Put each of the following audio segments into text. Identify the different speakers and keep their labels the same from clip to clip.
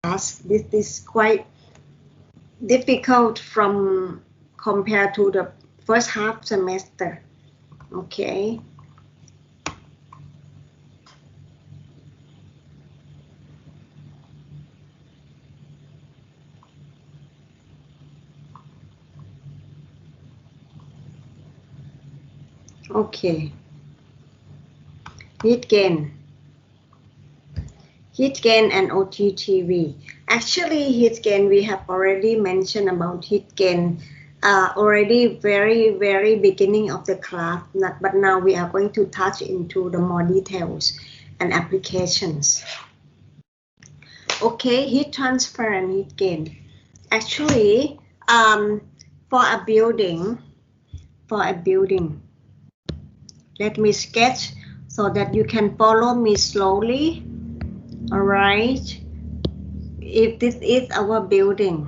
Speaker 1: This is quite difficult from compared to the first half semester. Okay. Okay. Heat gain and OTTV. Actually, heat gain we have already mentioned about heat gain already very beginning of the class, but now we are going to touch into the more details and applications. Okay, heat transfer and heat gain. Actually, for a building, let me sketch so that you can follow me slowly. All right. If this is our building,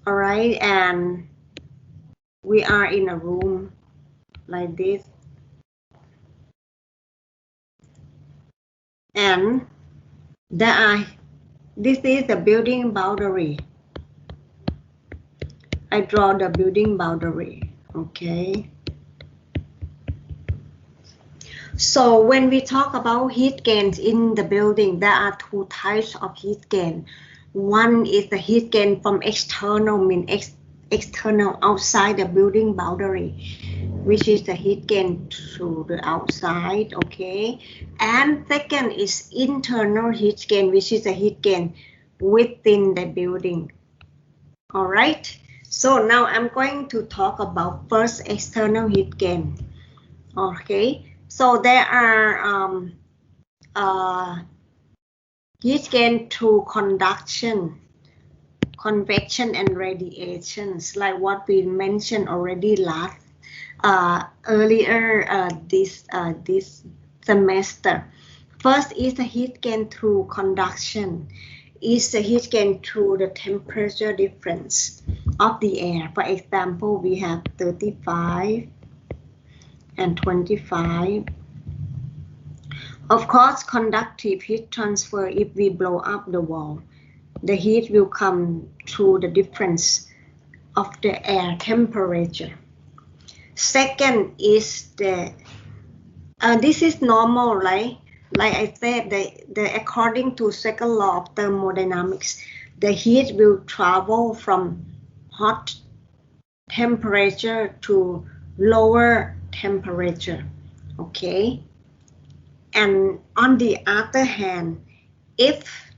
Speaker 1: all right, and we are in a room like this, and this is the building boundary. I draw the building boundary. Okay. So when we talk about heat gains in the building, there are two types of heat gain. One is the heat gain from external, means external outside the building boundary, which is the heat gain to the outside, okay? And second is internal heat gain, which is the heat gain within the building. All right, so now I'm going to talk about first external heat gain. Okay, so there are heat gain through conduction, convection, and radiations, like what we mentioned already earlier this semester. First is the heat gain through conduction. Is the heat gain through the temperature difference of the air. For example, we have 35 and 25. Of course, conductive heat transfer, if we blow up the wall, the heat will come through the difference of the air temperature. Second is this is normal, right? Like I said, according to second law of thermodynamics, the heat will travel from hot temperature to lower temperature, okay? And on the other hand, if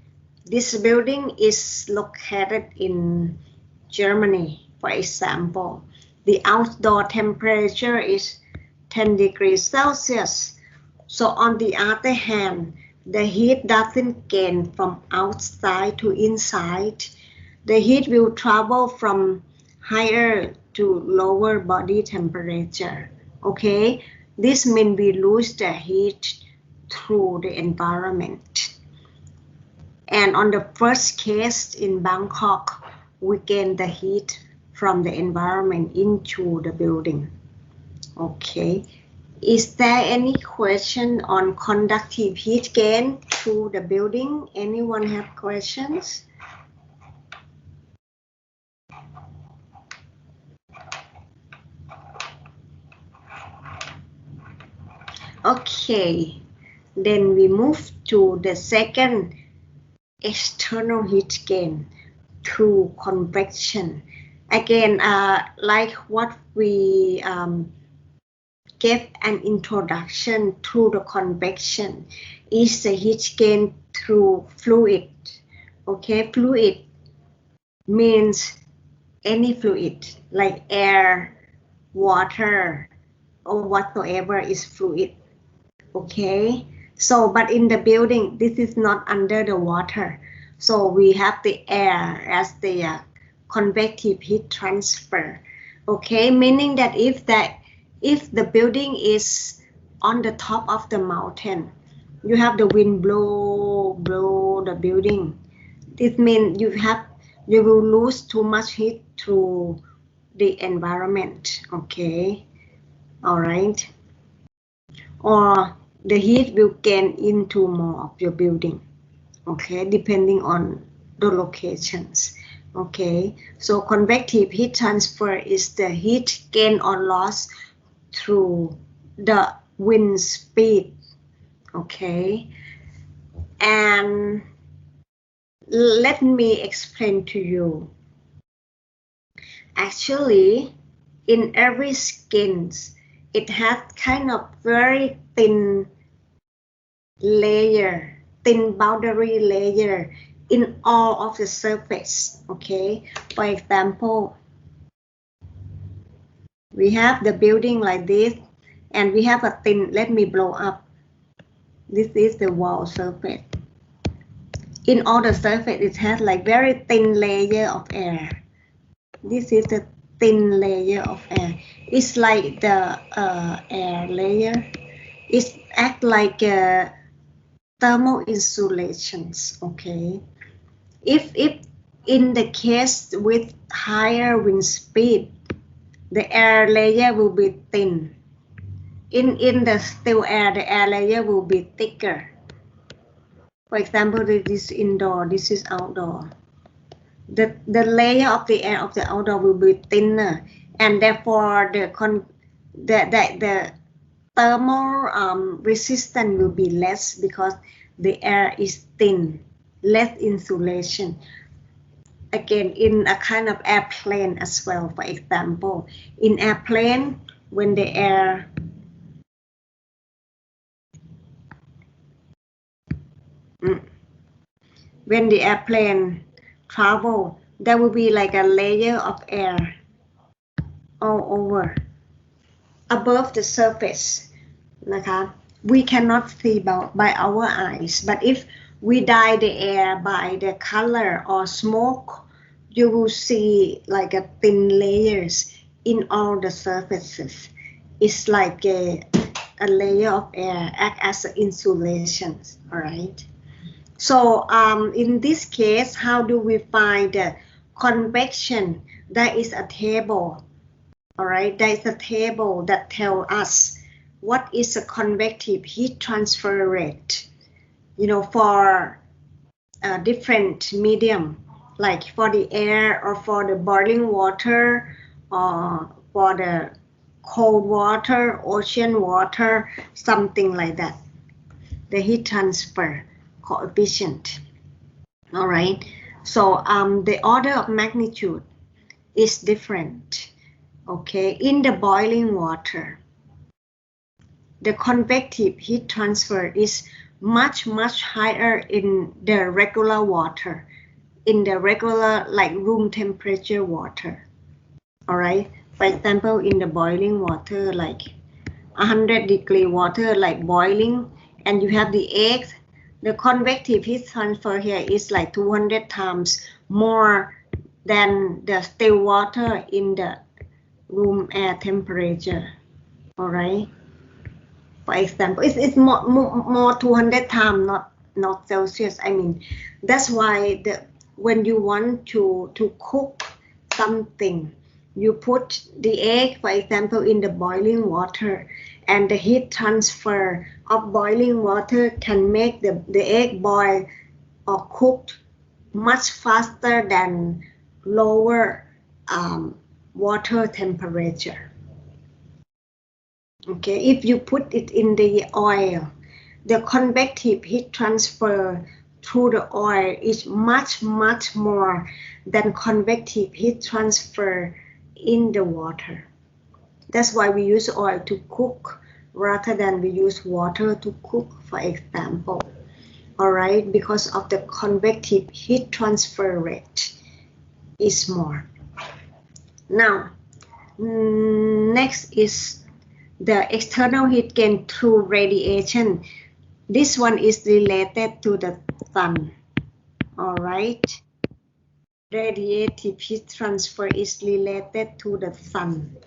Speaker 1: this building is located in Germany, for example, the outdoor temperature is 10 degrees Celsius. So on the other hand, the heat doesn't gain from outside to inside. The heat will travel from higher to lower body temperature. Okay, this means we lose the heat through the environment. And on the first case in Bangkok, we gain the heat from the environment into the building. Okay. Is there any question on conductive heat gain to the building? Anyone have questions? Okay, then we move to the second external heat gain through convection. Again, like what we gave an introduction to the convection is the heat gain through fluid. Okay, fluid means any fluid like air, water, or whatsoever is fluid. Okay, so but in the building, this is not under the water. So we have the air as the convective heat transfer. Okay, meaning that if the building is on the top of the mountain, you have the wind blow the building. This means you will lose too much heat to the environment. Okay, all right, or the heat will gain into more of your building. Okay, depending on the locations. Okay, so convective heat transfer is the heat gain or loss through the wind speed. Okay, and let me explain to you. Actually, in every skin, it has kind of very thin layer, thin boundary layer in all of the surface. Okay, for example, we have the building like this, and we have a thin, let me blow up. This is the wall surface. In all the surface, it has like very thin layer of air. This is the thin layer of air. It's like the air layer. It acts like thermal insulations. Okay. If in the case with higher wind speed, the air layer will be thin. In the still air, the air layer will be thicker. For example, this is indoor, this is outdoor. The layer of the air of the outdoor will be thinner, and therefore the thermal resistance will be less because the air is thin, less insulation. Again, in a kind of airplane as well. For example, in airplane, when the air when the airplane travel, there will be like a layer of air all over above the surface. We cannot see by our eyes, but if we dye the air by the color or smoke, you will see like a thin layers in all the surfaces. It's like a layer of air act as an insulation. All right. So in this case, how do we find the convection? There is a table. All right, there is a table that tells us what is a convective heat transfer rate. You know, for a different medium, like for the air or for the boiling water or for the cold water, ocean water, something like that. The heat transfer coefficient. All right, so the order of magnitude is different. Okay, in the boiling water, the convective heat transfer is much higher in the regular water, in the regular like room temperature water. All right, for example, in the boiling water, like 100-degree water, like boiling, and you have the eggs, the convective heat transfer here is like 200 times more than the still water in the room air temperature. All right, for example, it's more 200 times, not Celsius. I mean, that's why when you want to cook something, you put the egg, for example, in the boiling water, and the heat transfer of boiling water can make the egg boil or cooked much faster than lower water temperature. Okay, if you put it in the oil, the convective heat transfer through the oil is much more than convective heat transfer in the water. That's why we use oil to cook rather than we use water to cook, for example. All right, because of the convective heat transfer rate is more. Now, next is the external heat gain through radiation. This one is related to the sun. All right. Radiative heat transfer is related to the sun.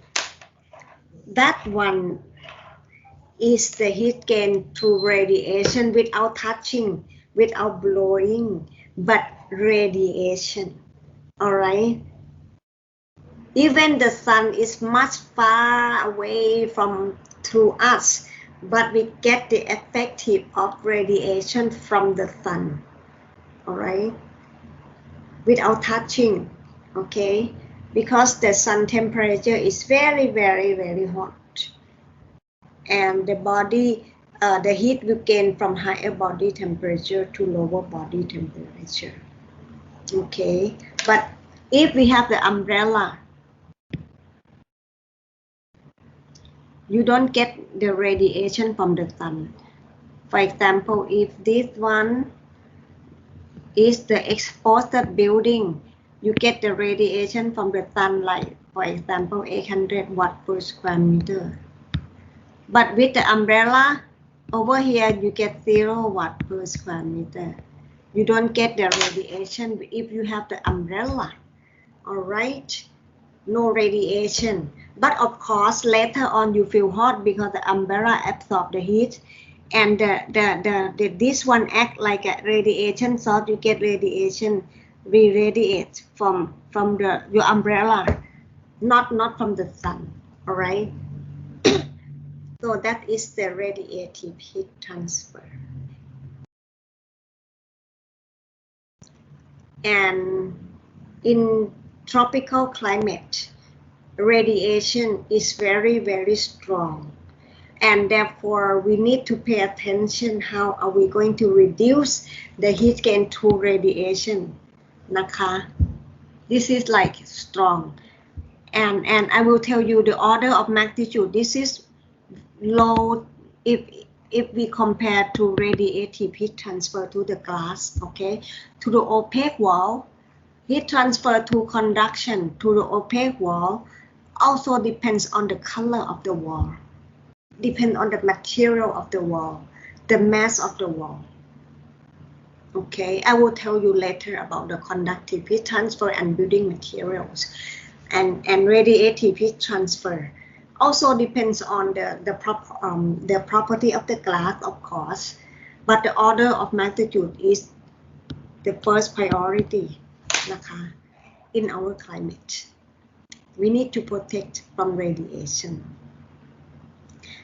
Speaker 1: That one is the heat gain through radiation without touching, without blowing, but radiation. All right. Even the sun is much far away from to us, but we get the effective of radiation from the sun. All right. without touching, okay, because the sun temperature is very, very, very hot, and the body, the heat will gain from higher body temperature to lower body temperature, okay. But if we have the umbrella, you don't get the radiation from the sun. For example, if this one is the exposed building, you get the radiation from the sunlight, for example, 800 watt per square meter. But with the umbrella, over here you get 0 watt per square meter. You don't get the radiation if you have the umbrella, all right? No radiation. But of course, later on you feel hot because the umbrella absorbs the heat, and this one act like a radiation source. You get radiation re-radiate from your umbrella, not from the sun, all right? So that is the radiative heat transfer. And in tropical climate, radiation is very, very strong, and therefore we need to pay attention how are we going to reduce the heat gain through radiation,นะคะ. This is like strong, and I will tell you the order of magnitude. This is low if we compare to radiative heat transfer to the glass, okay, to the opaque wall. Heat transfer to conduction to the opaque wall also depends on the color of the wall, depends on the material of the wall, the mass of the wall. Okay, I will tell you later about the conductive heat transfer and building materials. And radiative heat transfer also depends on the property of the glass, of course, but the order of magnitude is the first priority,นะคะ, in our climate. We need to protect from radiation.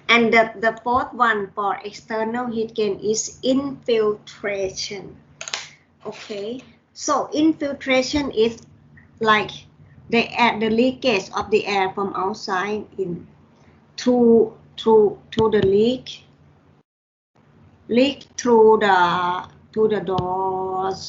Speaker 1: And the fourth one for external heat gain is infiltration. Okay, so infiltration is like the leakage of the air from outside in through the leak through the doors,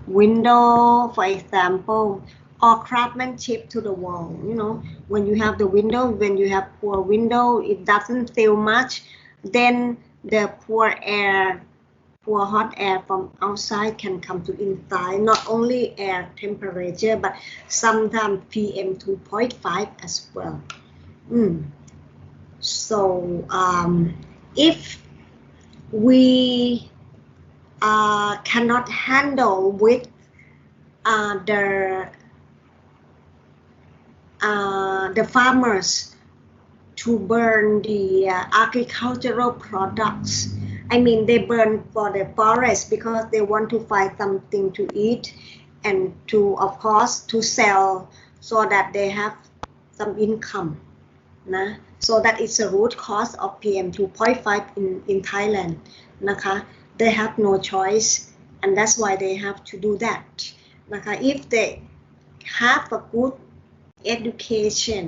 Speaker 1: window, for example, or craftsmanship to the wall. You know, when you have the window, when you have poor window, it doesn't feel much, then the poor hot air from outside can come to inside, not only air temperature, but sometimes PM 2.5 as well. So if we cannot handle with the farmers to burn the agricultural products, I mean, they burn for the forest because they want to find something to eat and to, of course, to sell so that they have some income. Nah? So that is the root cause of PM 2.5 in Thailand.นะคะ? They have no choice, and that's why they have to do that.นะคะ? If they have a good education,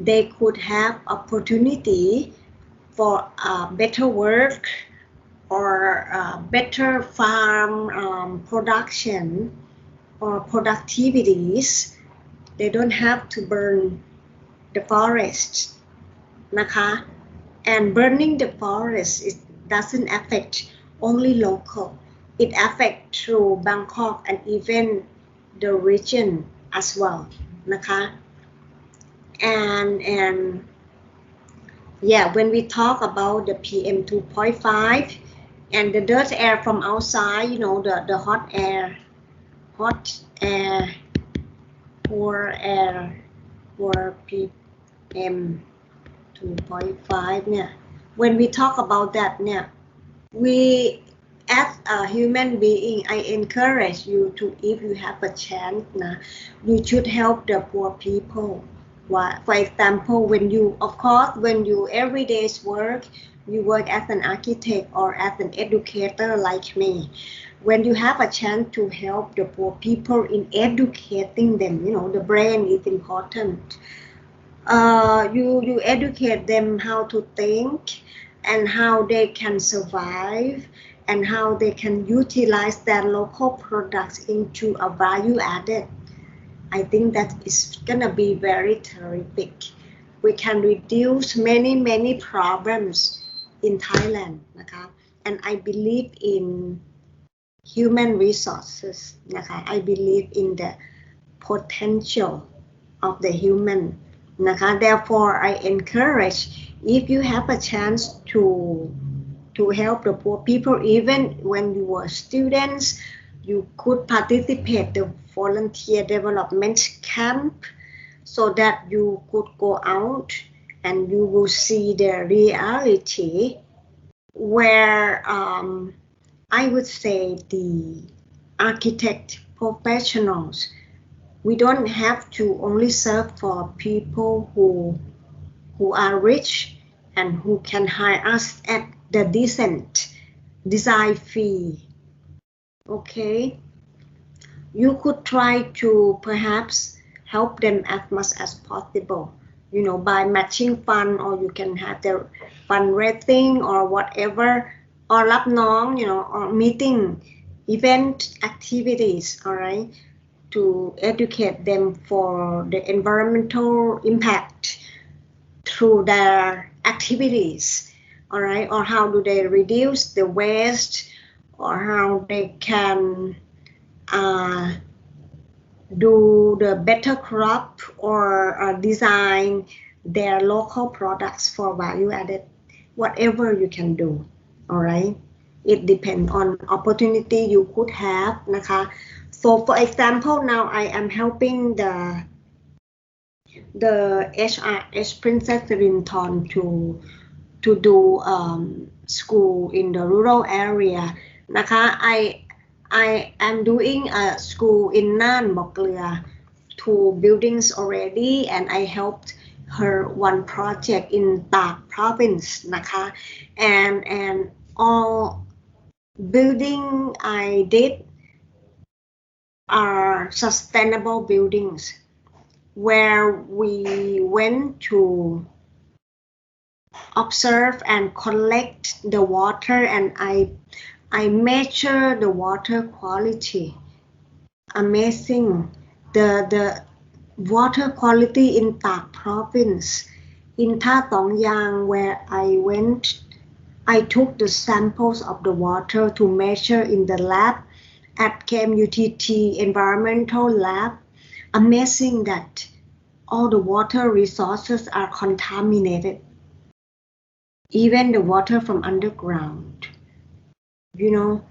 Speaker 1: they could have opportunity for better work or better farm production or productivities. They don't have to burn the forest,นะคะ? And burning the forest, it doesn't affect only local. It affects through Bangkok and even the region as well,นะคะ? And yeah, when we talk about the PM 2.5 and the dirt air from outside, you know, the hot air, poor air, poor PM 2.5 เนี่ย, when we talk about that เนี่ย, we as a human being, I encourage you to, if you have a chance, you should help the poor people. For example, when you every day's work, you work as an architect or as an educator like me, when you have a chance to help the poor people in educating them, you know, the brain is important. You educate them how to think and how they can survive and how they can utilize their local products into a value added. I think that is gonna be very terrific. We can reduce many problems in Thailand นะคะ and I believe in human resources นะคะ I believe in the potential of the human นะคะ therefore I encourage if you have a chance to help the poor people, even when you were students, you could participate the volunteer development camp so that you could go out and you will see the reality where I would say the architect professionals, we don't have to only serve for people who are rich and who can hire us at the decent design fee. Okay, you could try to perhaps help them as much as possible, you know, by matching fund, or you can have their fundraising or whatever, or รับน้อง you know, or meeting event activities, all right, to educate them for the environmental impact through their activities, all right, or how do they reduce the waste, or how they can do the better crop or design their local products for value added, whatever you can do, all right, it depends on opportunity you could have นะคะ so for example now I am helping the HRH Princess Sirinthorn to do school in the rural area นะคะ I am doing a school in Nan Bok Lea, 2 buildings already, and I helped her one project in Tak province นะคะ and all building I did are sustainable buildings where we went to observe and collect the water, and I measure the water quality. Amazing. The water quality in Tak province, in Tha Tong Yang, where I went, I took the samples of the water to measure in the lab at KMUTT Environmental Lab. Amazing that all the water resources are contaminated, even the water from underground. You know,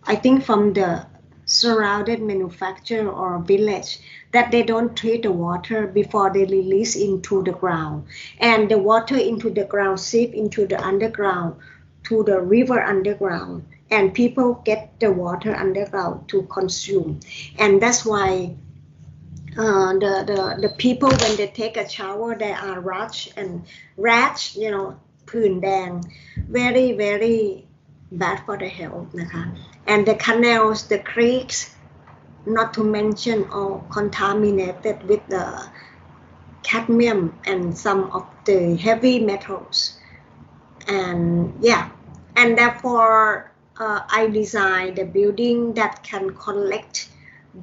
Speaker 1: I think from the surrounded manufacturer or village that they don't treat the water before they release into the ground, and the water into the ground seep into the underground to the river underground, and people get the water underground to consume, and that's why the people when they take a shower they are rash, you know, ผื่นแดง very bad for the health นะคะ and the canals, the creeks, not to mention all contaminated with the cadmium and some of the heavy metals, and yeah, and therefore I designed the building that can collect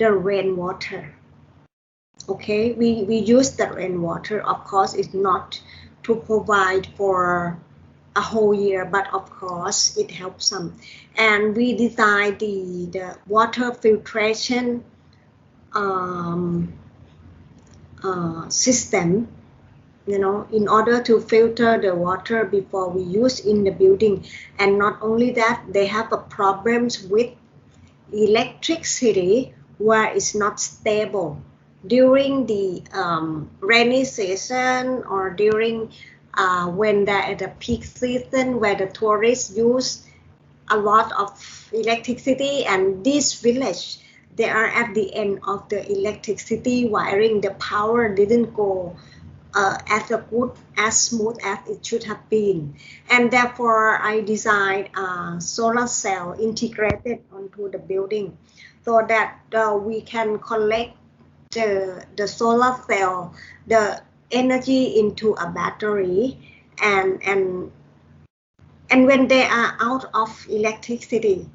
Speaker 1: the rainwater. Okay, we use the rainwater, of course it's not to provide for a whole year, but of course it helps some, and we designed the water filtration system, you know, in order to filter the water before we use in the building. And not only that, they have a problems with electricity where it's not stable during the rainy season, or during when they're at the peak season where the tourists use a lot of electricity, and this village they are at the end of the electricity wiring, the power didn't go as good, as smooth as it should have been. And therefore, I designed a solar cell integrated onto the building so that we can collect the solar cell, the energy into a battery, and when they are out of electricity,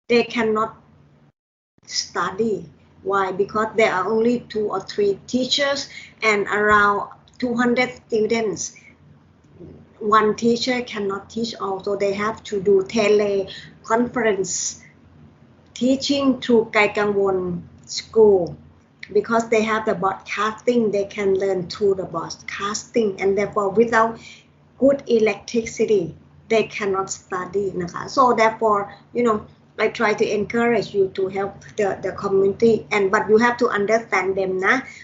Speaker 1: they cannot study. Why? Because there are only 2 or 3 teachers and around 200 students. One teacher cannot teach all, so they have to do teleconference teaching through Kai Kangwon school. Because they have the broadcasting, they can learn through the broadcasting, and therefore without good electricity, they cannot study. So therefore, I try to encourage you to help the community, but you have to understand them,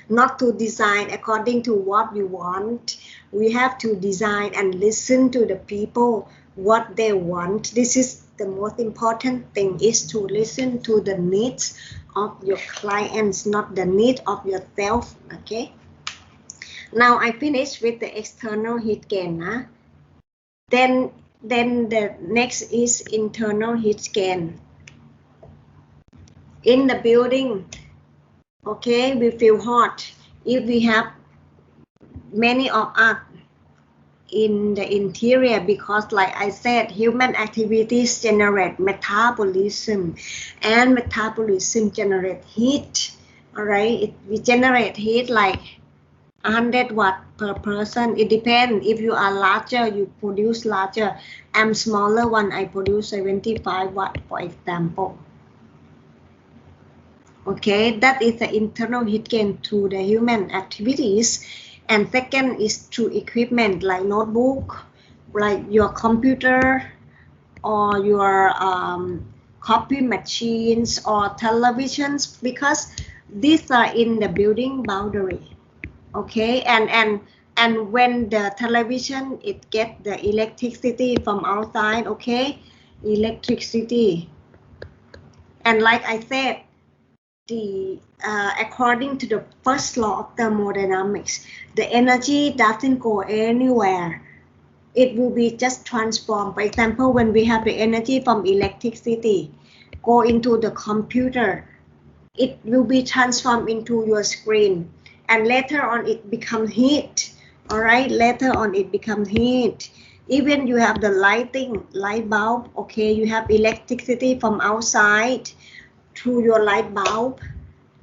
Speaker 1: not to design according to what you want. We have to design and listen to the people, what they want. This is the most important thing, is to listen to the needs of your clients, not the need of yourself. Okay. Now I finished with the external heat gain. Then the next is internal heat gain. In the building, okay, we feel hot. If we have many of us in the interior, because like I said, human activities generate metabolism, and metabolism generate heat. All right, we generate heat like 100 watt per person. It depends. If you are larger, you produce larger. I'm smaller one, I produce 75 watt, for example. Okay, that is the internal heat gain through the human activities. And second is through equipment like notebook, like your computer, or your copy machines or televisions, because these are in the building boundary. Okay, and when the television, it get the electricity from outside, okay, electricity. And like I said, according to the first law of thermodynamics, the energy doesn't go anywhere. It will be just transformed. For example, when we have the energy from electricity go into the computer, it will be transformed into your screen, and later on it becomes heat. All right, later on it becomes heat. Even you have the light bulb, okay, you have electricity from outside through your light bulb,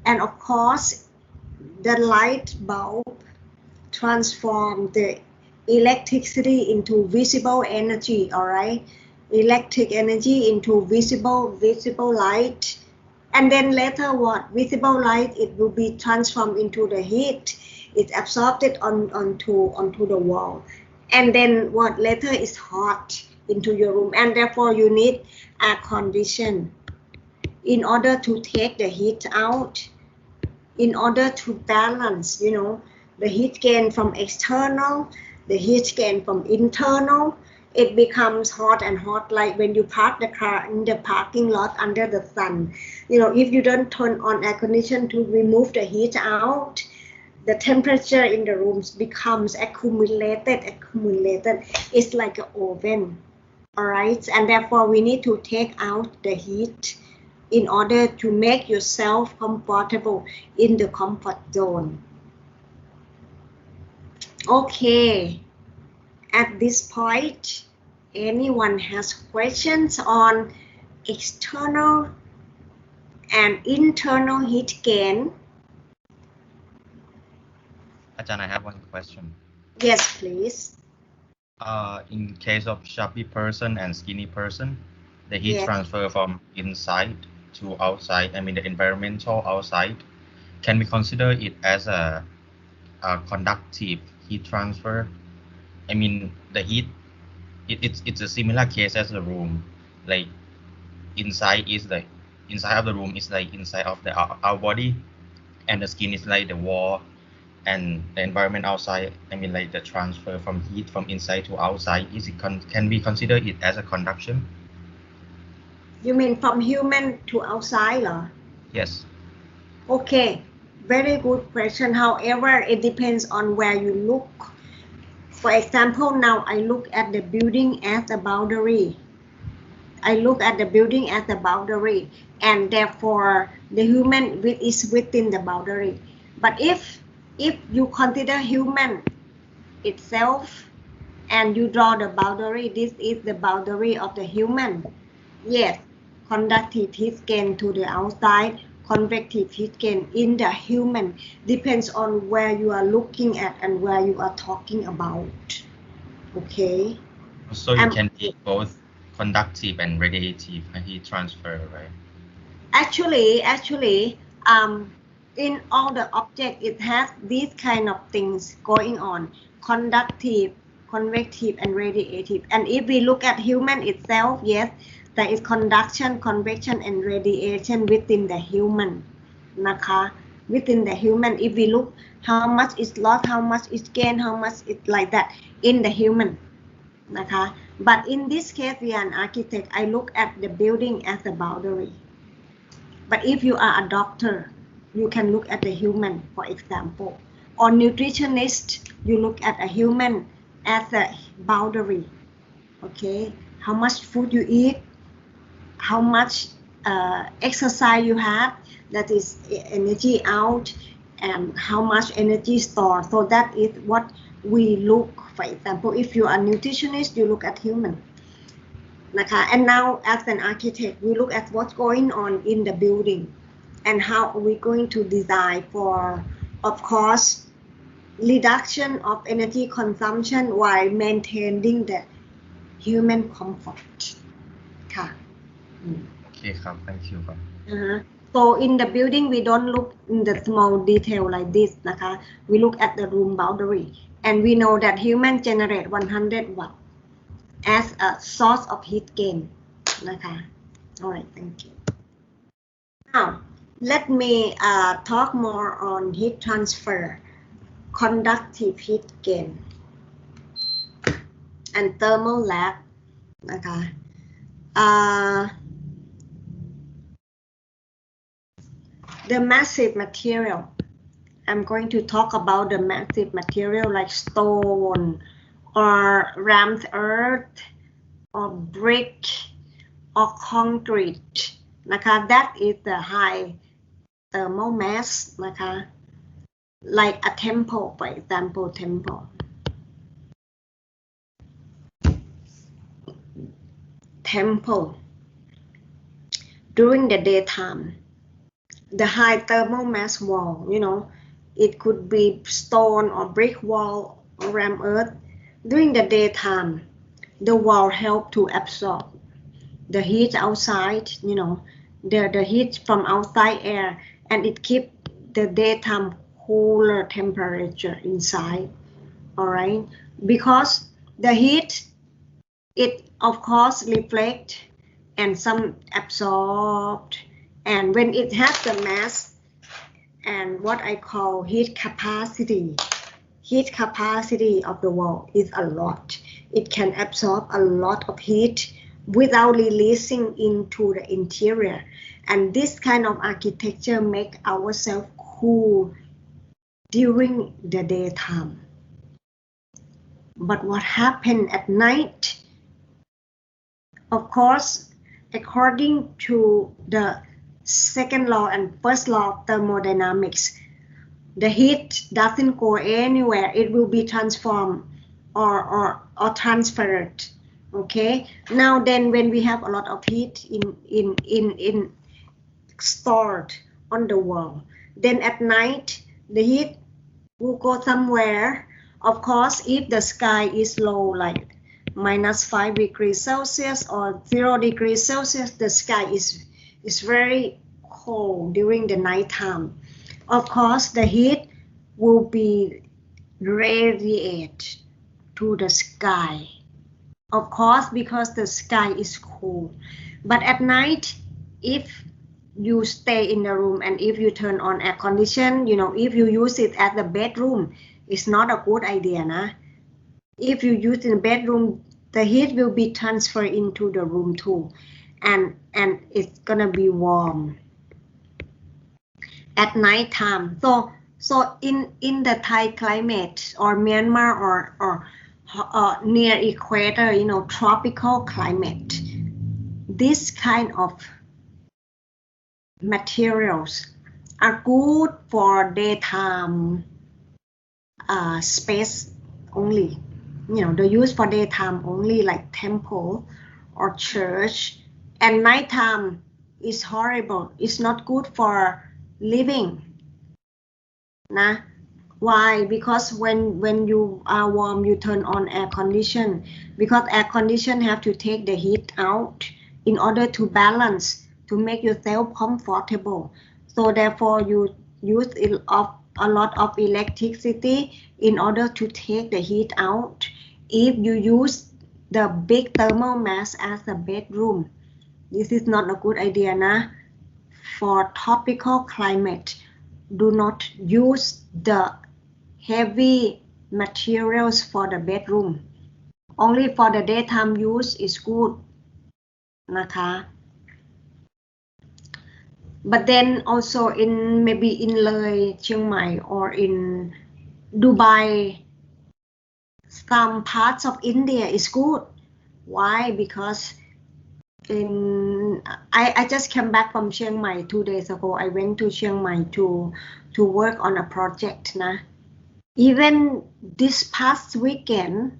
Speaker 1: and of course the light bulb transform the electricity into visible energy. All right, electric energy into visible light, and then later what? Visible light, it will be transformed into the heat. It's absorbed onto the wall, and then what? Later is hot into your room, and therefore you need air condition in order to take the heat out, in order to balance, the heat gain from external, the heat gain from internal. It becomes hot and hot, like when you park the car in the parking lot under the sun. If you don't turn on air condition to remove the heat out, the temperature in the rooms becomes accumulated. It's like an oven. All right, and therefore we need to take out the heat in order to make yourself comfortable in the comfort zone. Okay, at this point, anyone has questions on external and internal heat gain?
Speaker 2: Ajahn, I have one question.
Speaker 1: Yes, please.
Speaker 2: In case of chubby person and skinny person, the heat transfer from inside to outside, I mean the environmental outside, can we consider it as a conductive heat transfer? I mean the heat, it's a similar case as the room, like inside of the room is like inside of our body, and the skin is like the wall, and the environment outside, I mean like the transfer from heat from inside to outside, can we consider it as a conduction?
Speaker 1: You mean from human to outside, or?
Speaker 2: Yes.
Speaker 1: Okay. Very good question. However, it depends on where you look. For example, now I look at the building as a boundary. I look at the building as a boundary, and therefore the human is within the boundary. But if you consider human itself and you draw the boundary, this is the boundary of the human. Yes, conductive heat gain to the outside, convective heat gain in the human, depends on where you are looking at and where you are talking about. Okay.
Speaker 2: So it can be both conductive and radiative heat transfer, right?
Speaker 1: Actually, in all the object, it has these kind of things going on: conductive, convective, and radiative. And if we look at human itself, yes, there is conduction, convection, and radiation within the human.นะคะ? Within the human, if we look how much is lost, how much is gained, how much is like that in the human.นะคะ? But in this case, we are an architect. I look at the building as a boundary. But if you are a doctor, you can look at the human, for example. Or nutritionist, you look at a human as a boundary. Okay, how much food you eat, how much exercise you have, that is energy out, and how much energy stored. So that is what we look. For example, if you are a nutritionist, you look at human. And now as an architect, we look at what's going on in the building and how are we going to design for, of course, reduction of energy consumption while maintaining the human comfort.
Speaker 2: Okay, thank you.
Speaker 1: So in the building, we don't look in the small detail like this. We look at the room boundary, and we know that human generate 100 watts as a source of heat gain. All right, thank you. Now, let me talk more on heat transfer, conductive heat gain, and thermal lag. The massive material. I'm going to talk about the massive material like stone or rammed earth or brick or concrete. That is the high thermal mass. Like a temple, for example, temple. During the daytime, the high thermal mass wall, it could be stone or brick wall or rammed earth. During the daytime, the wall help to absorb the heat outside, the heat from outside air, and it keep the daytime cooler temperature inside. All right, because the heat, it of course reflect and some absorbed, and when it has the mass and what I call heat capacity of the wall is a lot. It can absorb a lot of heat without releasing into the interior, and this kind of architecture make ourselves cool during the daytime. But what happened at night? Of course, according to the second law and first law of thermodynamics, the heat doesn't go anywhere. It will be transformed or transferred. Okay. Now then, when we have a lot of heat in stored on the wall, then at night the heat will go somewhere. Of course, if the sky is low, like -5 degrees Celsius or 0 degrees Celsius, the sky is very cold during the nighttime. Of course, the heat will be radiated to the sky. Of course, because the sky is cool. But at night, if you stay in the room and if you turn on air condition, if you use it as a bedroom, it's not a good idea. If you use in the bedroom, the heat will be transferred into the room too, and it's gonna be warm. at night time. So in the Thai climate or Myanmar or near equator, you know, tropical climate, this kind of materials are good for daytime space only. You know, they're used for daytime only, like temple or church. And nighttime is horrible. It's not good for living. Nah. Why? Because when you are warm, you turn on air condition. Because air condition have to take the heat out in order to balance, to make yourself comfortable. So therefore, you use a lot of electricity in order to take the heat out. If you use the big thermal mass as a bedroom, this is not a good idea, nah. For tropical climate, do not use the heavy materials for the bedroom. Only for the daytime use is good นะคะ but then also in maybe in Loi, Chiang Mai or in Dubai, some parts of India is good. Why? Because I just came back from Chiang Mai 2 days ago. I went to Chiang Mai to work on a project. Even this past weekend,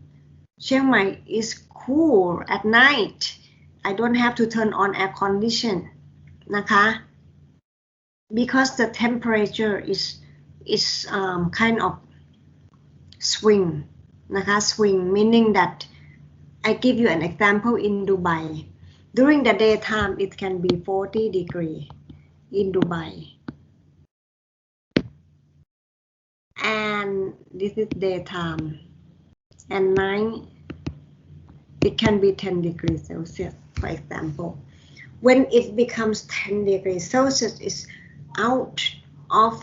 Speaker 1: Chiang Mai is cool at night. I don't have to turn on air condition. นะคะ because the temperature is kind of swing. นะคะ swing meaning that I give you an example in Dubai. During the daytime, it can be 40 degrees in Dubai. And this is daytime. And night, it can be 10 degrees Celsius, for example. When it becomes 10 degrees Celsius, it's out of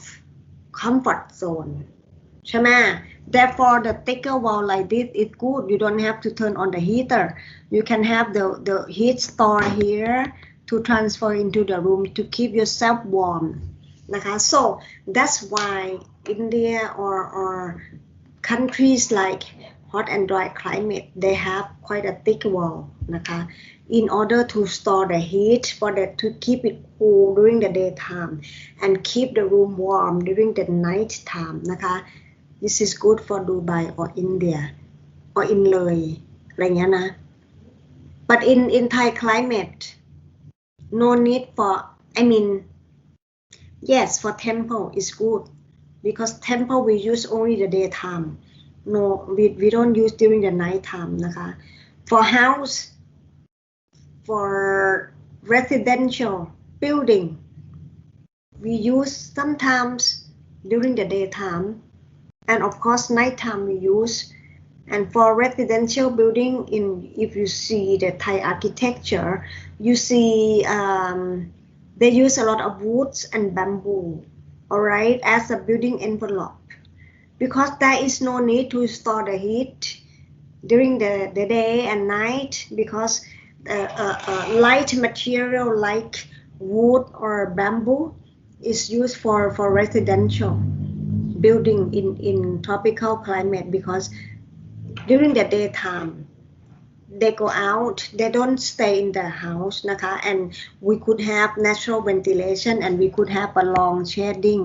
Speaker 1: comfort zone. ใช่ไหม Therefore, the thicker wall like this is good. You don't have to turn on the heater. You can have the heat store here to transfer into the room to keep yourself warm. นะคะ So that's why India or countries like hot and dry climate, they have quite a thick wall. นะคะ in order to store the heat to keep it cool during the daytime and keep the room warm during the night time. นะคะ This is good for Dubai or India or in Loi อะไรเงี้ยนะ But in Thai climate, no need for, I mean, yes, for temple is good because temple we use only the daytime. No, we don't use during the night time นะคะ For house, for residential building, we use sometimes during the daytime. And of course, nighttime we use. And for residential building, if you see the Thai architecture, you see they use a lot of woods and bamboo, all right, as a building envelope. Because there is no need to store the heat during the day and night because light material like wood or bamboo is used for residential building in tropical climate because during the daytime they go out, they don't stay in the house นะคะ and we could have natural ventilation and we could have a long shading,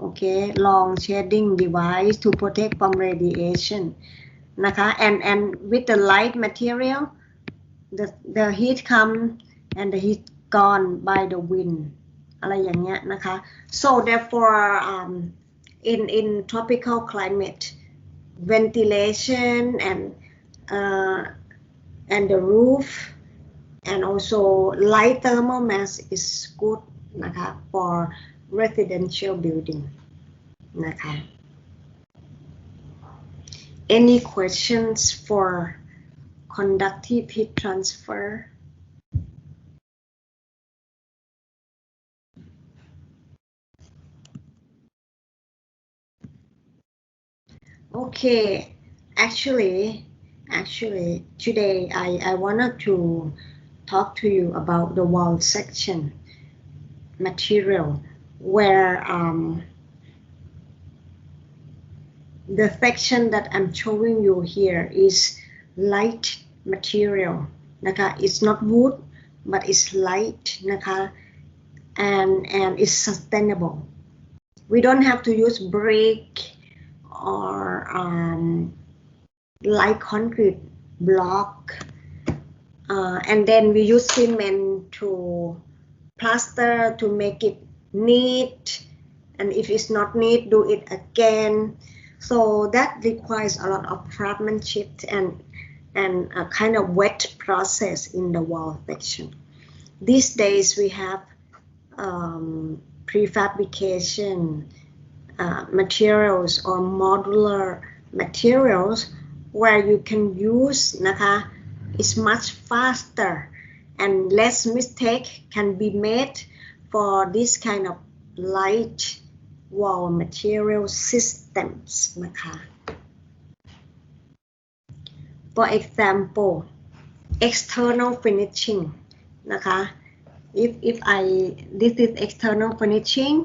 Speaker 1: okay, long shading device to protect from radiation นะคะ and with the light material the heat come and the heat gone by the wind อะไรอย่างเงี้ยนะคะ so therefore in tropical climate, ventilation and the roof and also light thermal mass is good นะคะ for residential building นะคะ Any questions for conductive heat transfer? Okay, actually today I wanted to talk to you about the wall section material where the section that I'm showing you here is light material นะคะ it's not wood but it's light นะคะ and it's sustainable. We don't have to use brick or light concrete block, and then we use cement to plaster to make it neat, and if it's not neat, do it again. So that requires a lot of craftsmanship and a kind of wet process in the wall section. These days we have prefabrication materials or modular materials where you can use นะคะ it's much faster and less mistake can be made for this kind of light wall material systems นะคะ For example external finishing นะคะ if this is external finishing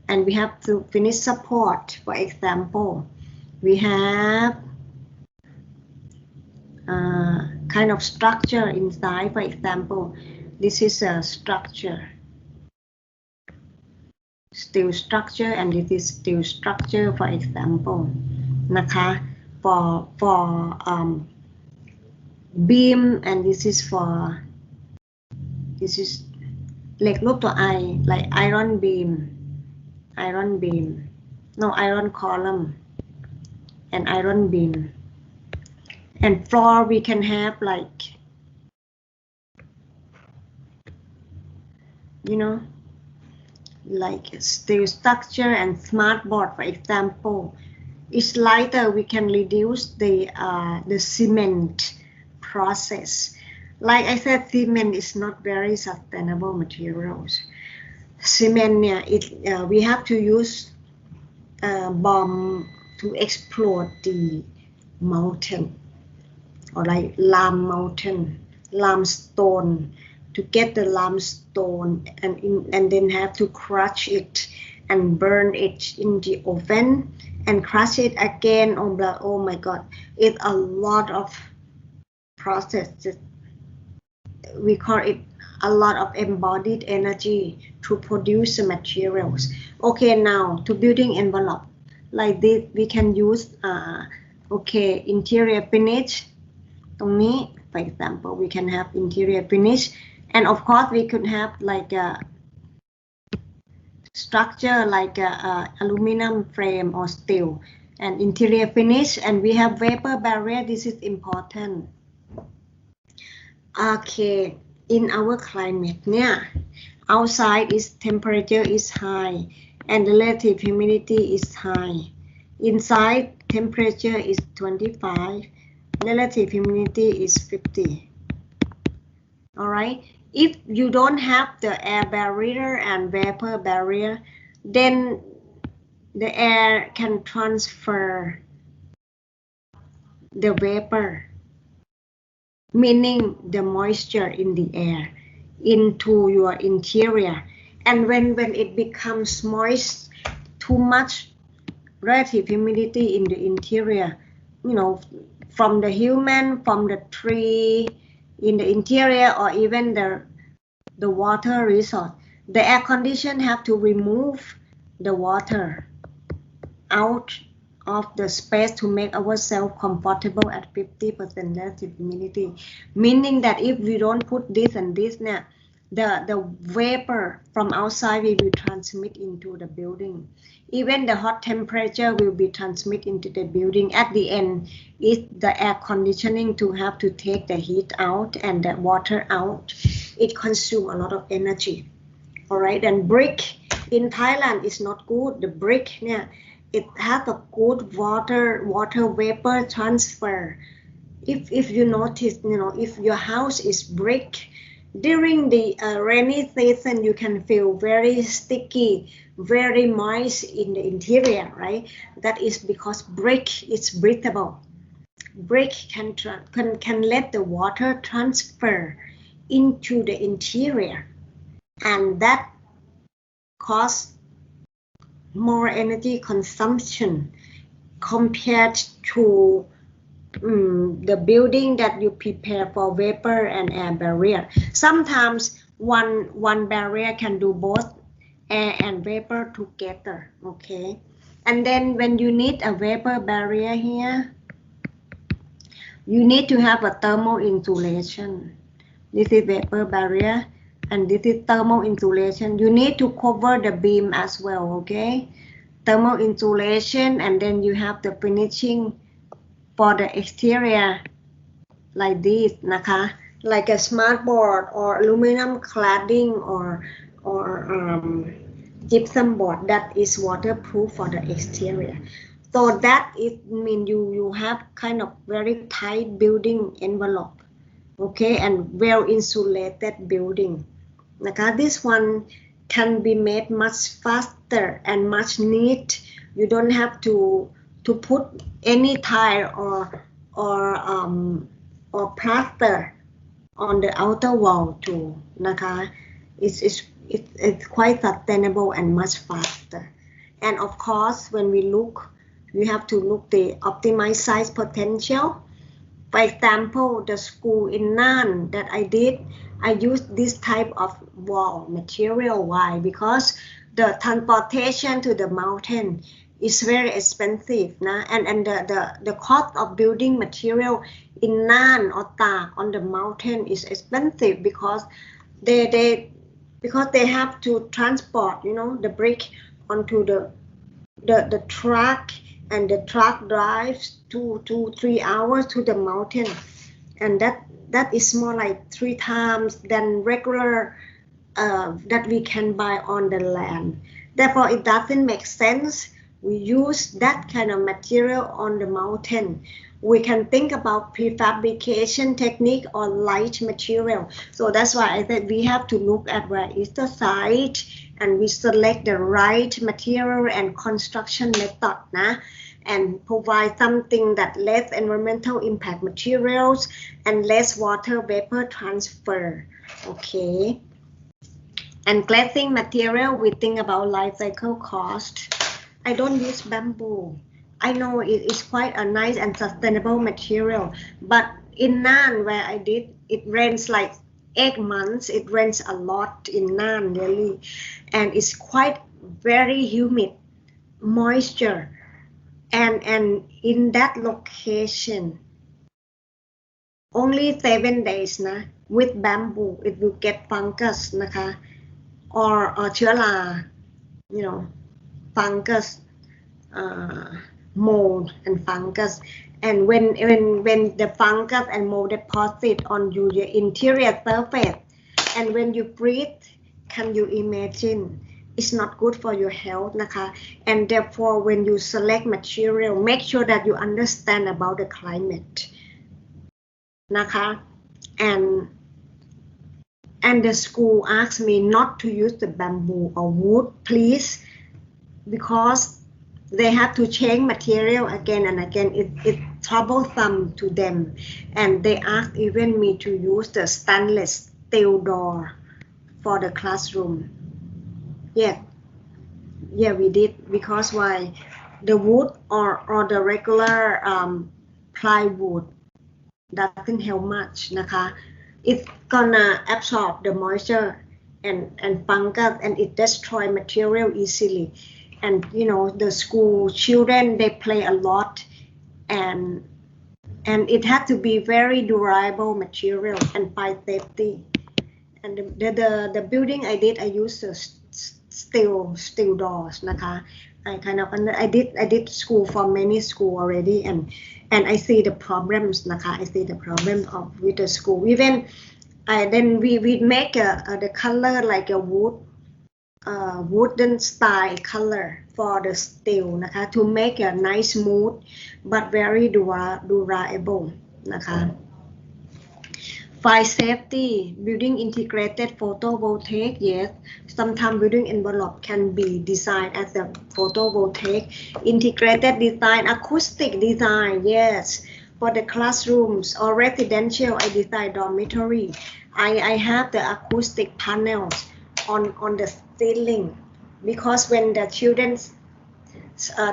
Speaker 1: and we have to finish support. For example, we have kind of structure inside. For example, this is a structure, steel structure, and this is steel structure. For example, นะคะ for beam, and this is เหล็กรูปตัว I like iron beam, no iron column and iron beam, and floor we can have like, you know, like steel structure and smart board. For example, it's lighter, we can reduce the cement process. Like I said, cement is not very sustainable materials. Cement, we have to use bomb to explode the mountain, or like limestone, to get the limestone and then have to crush it and burn it in the oven and crush it again. Oh my God, it's a lot of process. We call it a lot of embodied energy to produce the materials. Okay, now to building envelope like this, we can use interior finish ตรงนี้ for example, we can have interior finish, and of course we could have like a structure like a aluminum frame or steel and interior finish, and we have vapor barrier. This is important. Okay, in our climate, outside is temperature is high and relative humidity is high. Inside temperature is 25, relative humidity is 50. All right, if you don't have the air barrier and vapor barrier, then the air can transfer the vapor, meaning the moisture in the air, into your interior, and when it becomes moist, too much relative humidity in the interior, you know, from the human, from the tree in the interior, or even the water resource, the air condition have to remove the water out of the space to make ourselves comfortable at 50% relative humidity, meaning that if we don't put this and this, the vapor from outside will be transmit into the building. Even the hot temperature will be transmit into the building. At the end, is the air conditioning to have to take the heat out and the water out. It consumes a lot of energy. All right, and brick in Thailand is not good. The brick, it has a good water vapor transfer. If you notice, if your house is brick, during the rainy season, you can feel very sticky, very moist in the interior, right? That is because brick is breathable. Brick can let the water transfer into the interior, and that causes more energy consumption compared to the building that you prepare for vapor and air barrier. Sometimes one barrier can do both air and vapor together, okay? And then when you need a vapor barrier here, you need to have a thermal insulation. This is vapor barrier and this is thermal insulation. You need to cover the beam as well, okay? Thermal insulation, and then you have the finishing for the exterior like this,นะคะ, like a smart board or aluminum cladding or gypsum board that is waterproof for the exterior. So that it means you have kind of very tight building envelope, okay, and well insulated building.นะคะ, this one can be made much faster and much neat. You don't have to put any tile or plaster on the outer wall too,นะคะ. It's quite sustainable and much faster. And of course, when we look, you have to look the optimized size potential. For example, the school in Nan that I did, I used this type of wall material. Why? Because the transportation to the mountain is very expensive, nah? and the cost of building material in Nan or Tak on the mountain is expensive because they have to transport, you know, the brick onto the truck, and the truck drives 2-3 hours to the mountain, and that is more like 3 times than regular that we can buy on the land. Therefore, it doesn't make sense we use that kind of material on the mountain. We can think about prefabrication technique or light material. So that's why I said we have to look at where is the site, and we select the right material and construction method, nah? And provide something that less environmental impact materials and less water vapor transfer, okay? And glazing material, we think about life cycle cost. I don't use bamboo. I know it is quite a nice and sustainable material, but in Nan where I did, it rains like 8 months. It rains a lot in Nan really, and it's quite very humid, moisture, and in that location, only 7 days, nah, with bamboo, it will get fungus,นะคะ, or เชื้อรา, you know, fungus, mold and fungus, and when the fungus and mold deposit on your interior surface, and when you breathe, can you imagine? It's not good for your health,นะคะ. And therefore, when you select material, make sure that you understand about the climate,นะคะ. And the school asked me not to use the bamboo or wood, please, because they have to change material again and again. It's troublesome to them, and they asked even me to use the stainless steel door for the classroom. Yeah, we did, because why? The wood or the regular plywood doesn't help much,นะคะ. It's gonna absorb the moisture and fungus, and it destroy material easily. And you know, the school children, they play a lot, and it had to be very durable material and fire safety. And the building I did, I used the steel doors,นะคะ. I did school for many school already, and I see the problems,นะคะ. I see the problem with the school. Even then we make the color like a wooden style color for the steel,นะคะ, to make a nice smooth but very durable,นะคะ. Fire safety, building integrated photovoltaic, yes. Sometimes building envelope can be designed as a photovoltaic. Integrated design, acoustic design, yes. For the classrooms or residential, I design dormitory. I have the acoustic panels on the ceiling, because when the children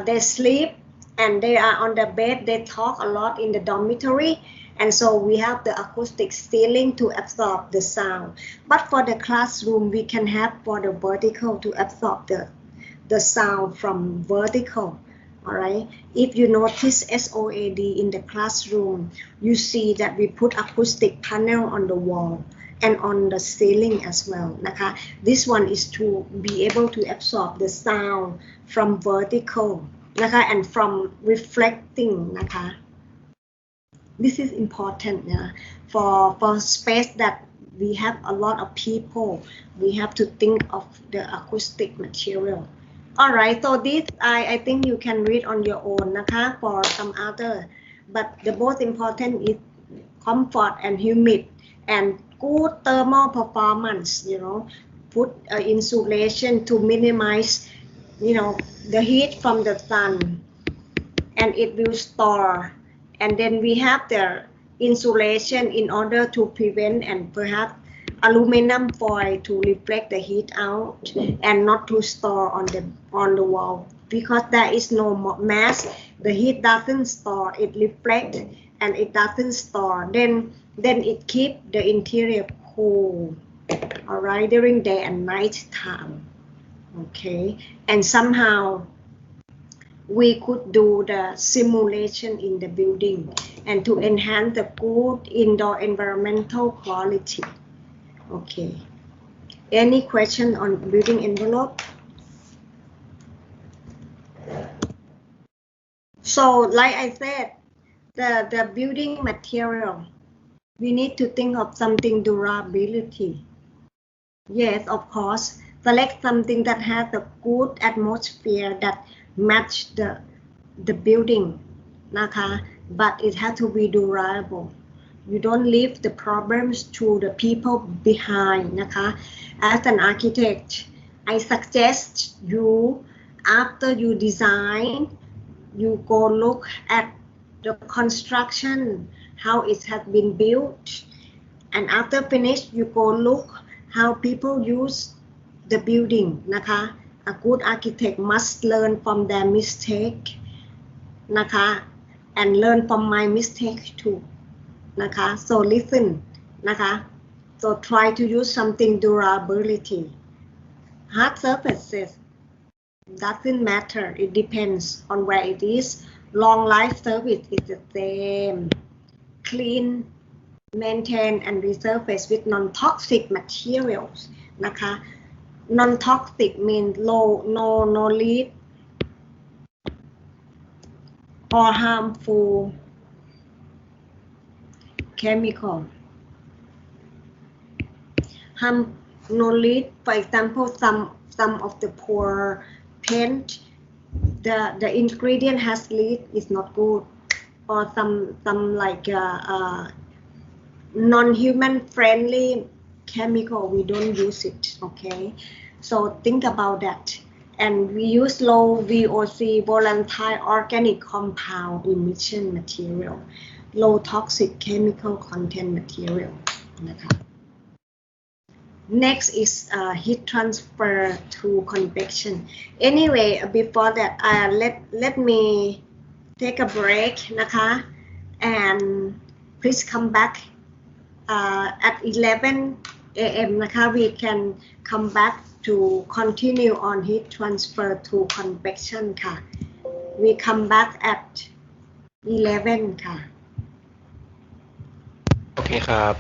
Speaker 1: they sleep and they are on the bed, they talk a lot in the dormitory, and so we have the acoustic ceiling to absorb the sound. But for the classroom, we can have for the vertical to absorb the sound from vertical. All right. If you notice SOAD in the classroom, you see that we put acoustic panel on the wall and on the ceiling as well. Naka. This one is to be able to absorb the sound from vertical, naka, and from reflecting. Naka. This is important, yeah, for space that we have a lot of people. We have to think of the acoustic material. All right, so this I think you can read on your own, naka, for some other. But the most important is comfort and humid and good thermal performance. Put insulation to minimize, the heat from the sun, and it will store. And then we have the insulation in order to prevent, and perhaps aluminum foil to reflect the heat out and not to store on the wall, because there is no mass. The heat doesn't store, it reflects and it doesn't store. Then it keeps the interior cool, all right, during day and night time. Okay, and somehow we could do the simulation in the building and to enhance the good indoor environmental quality. Okay. Any question on building envelope? So, like I said, the building material, we need to think of something durability. Yes, of course. Select something that has a good atmosphere that match the building, naka, but it has to be durable. You don't leave the problems to the people behind, naka. As an architect, I suggest you, after you design, you go look at the construction, how it has been built, and after finish, you go look how people use the building, naka. A good architect must learn from their mistake, naka, and learn from my mistake too, naka. So listen, naka. So try to use something durability. Hard surfaces doesn't matter. It depends on where it is. Long life service is the same. Clean, maintain and resurface with non-toxic materials, naka. Non-toxic means no lead or harmful chemical. No lead, for example, some of the poor paint, the ingredient has lead is not good, or some like non-human friendly chemical, we don't use it. Okay, so think about that. And we use low VOC, volatile organic compound emission material, low toxic chemical content material. Next is heat transfer to convection. Anyway, before that, let me take a break, naka, and please come back at 11 a.m. naka. We can come back to continue on heat transfer to convection. Ka. We come back at 11. Ka.
Speaker 3: โอเคครับ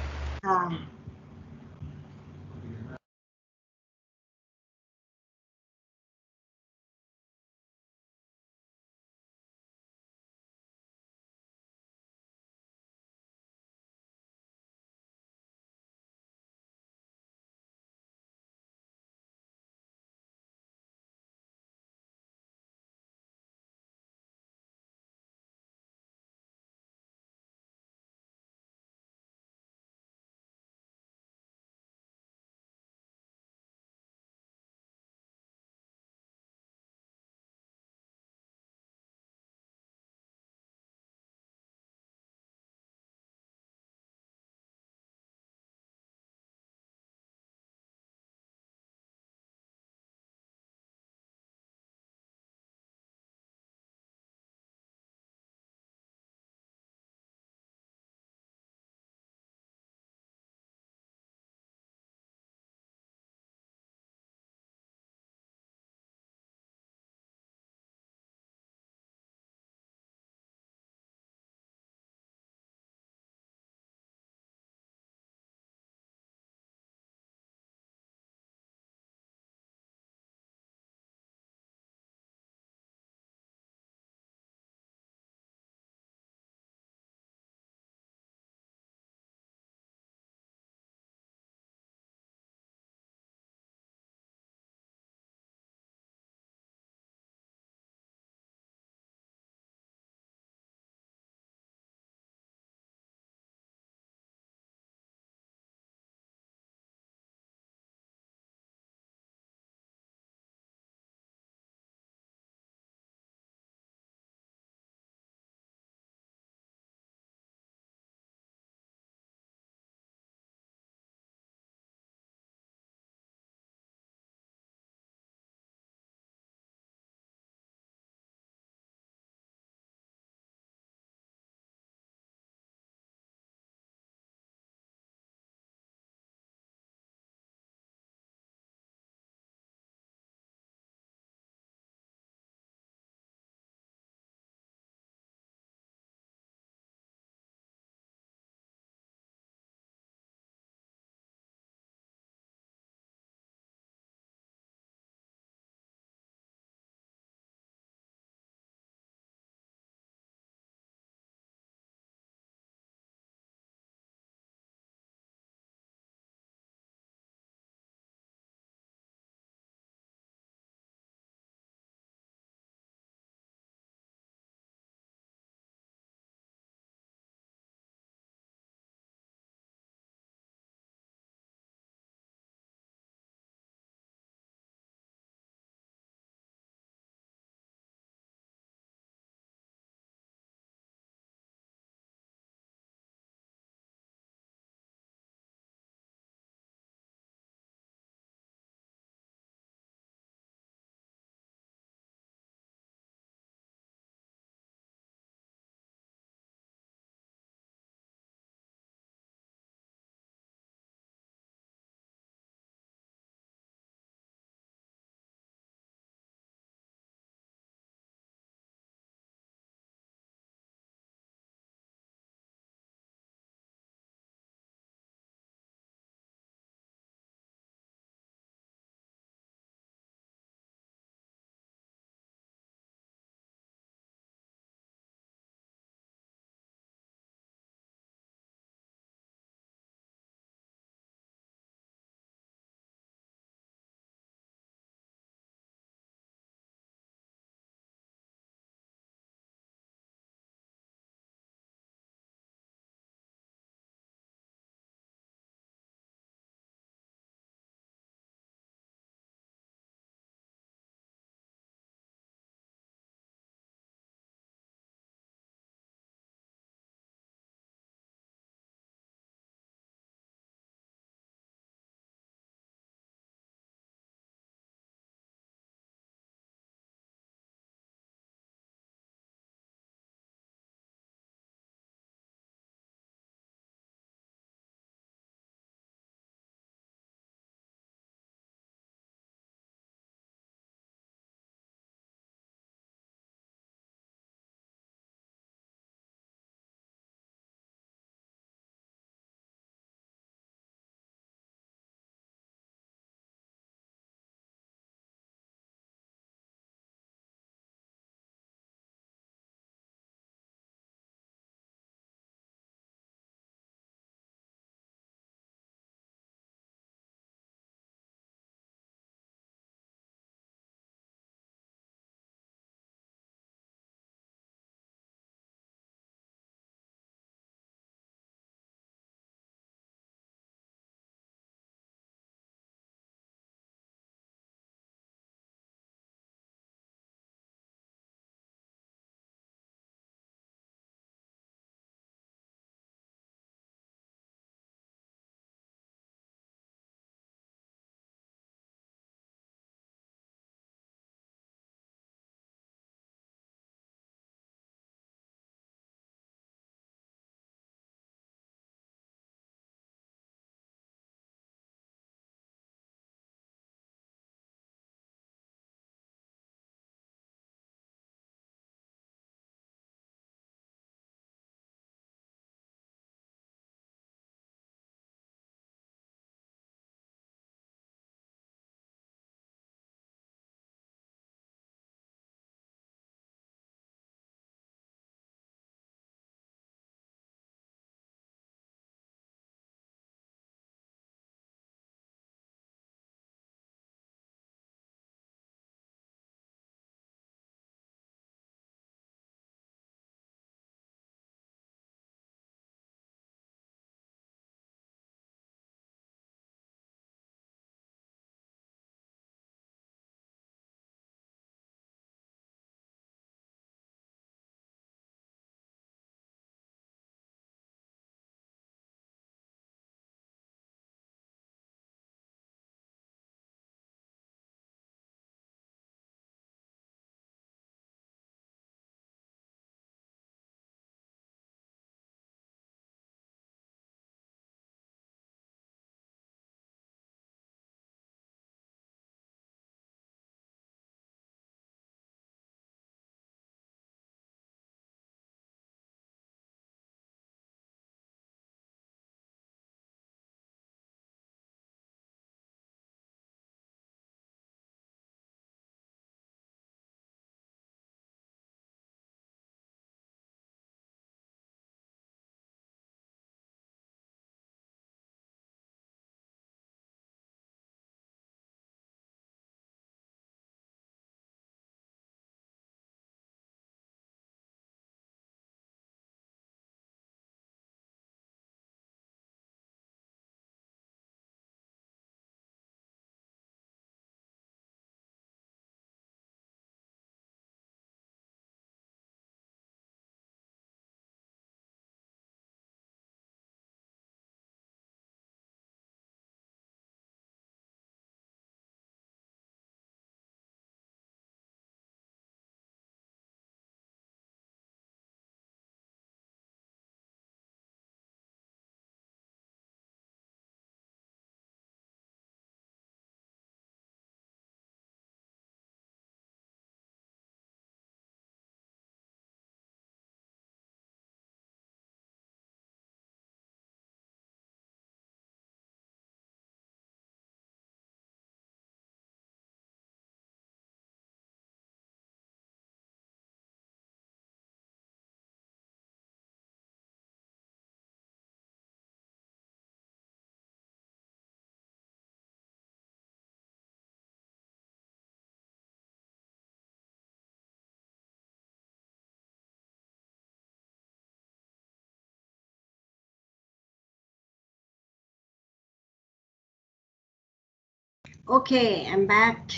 Speaker 1: Okay, I'm back,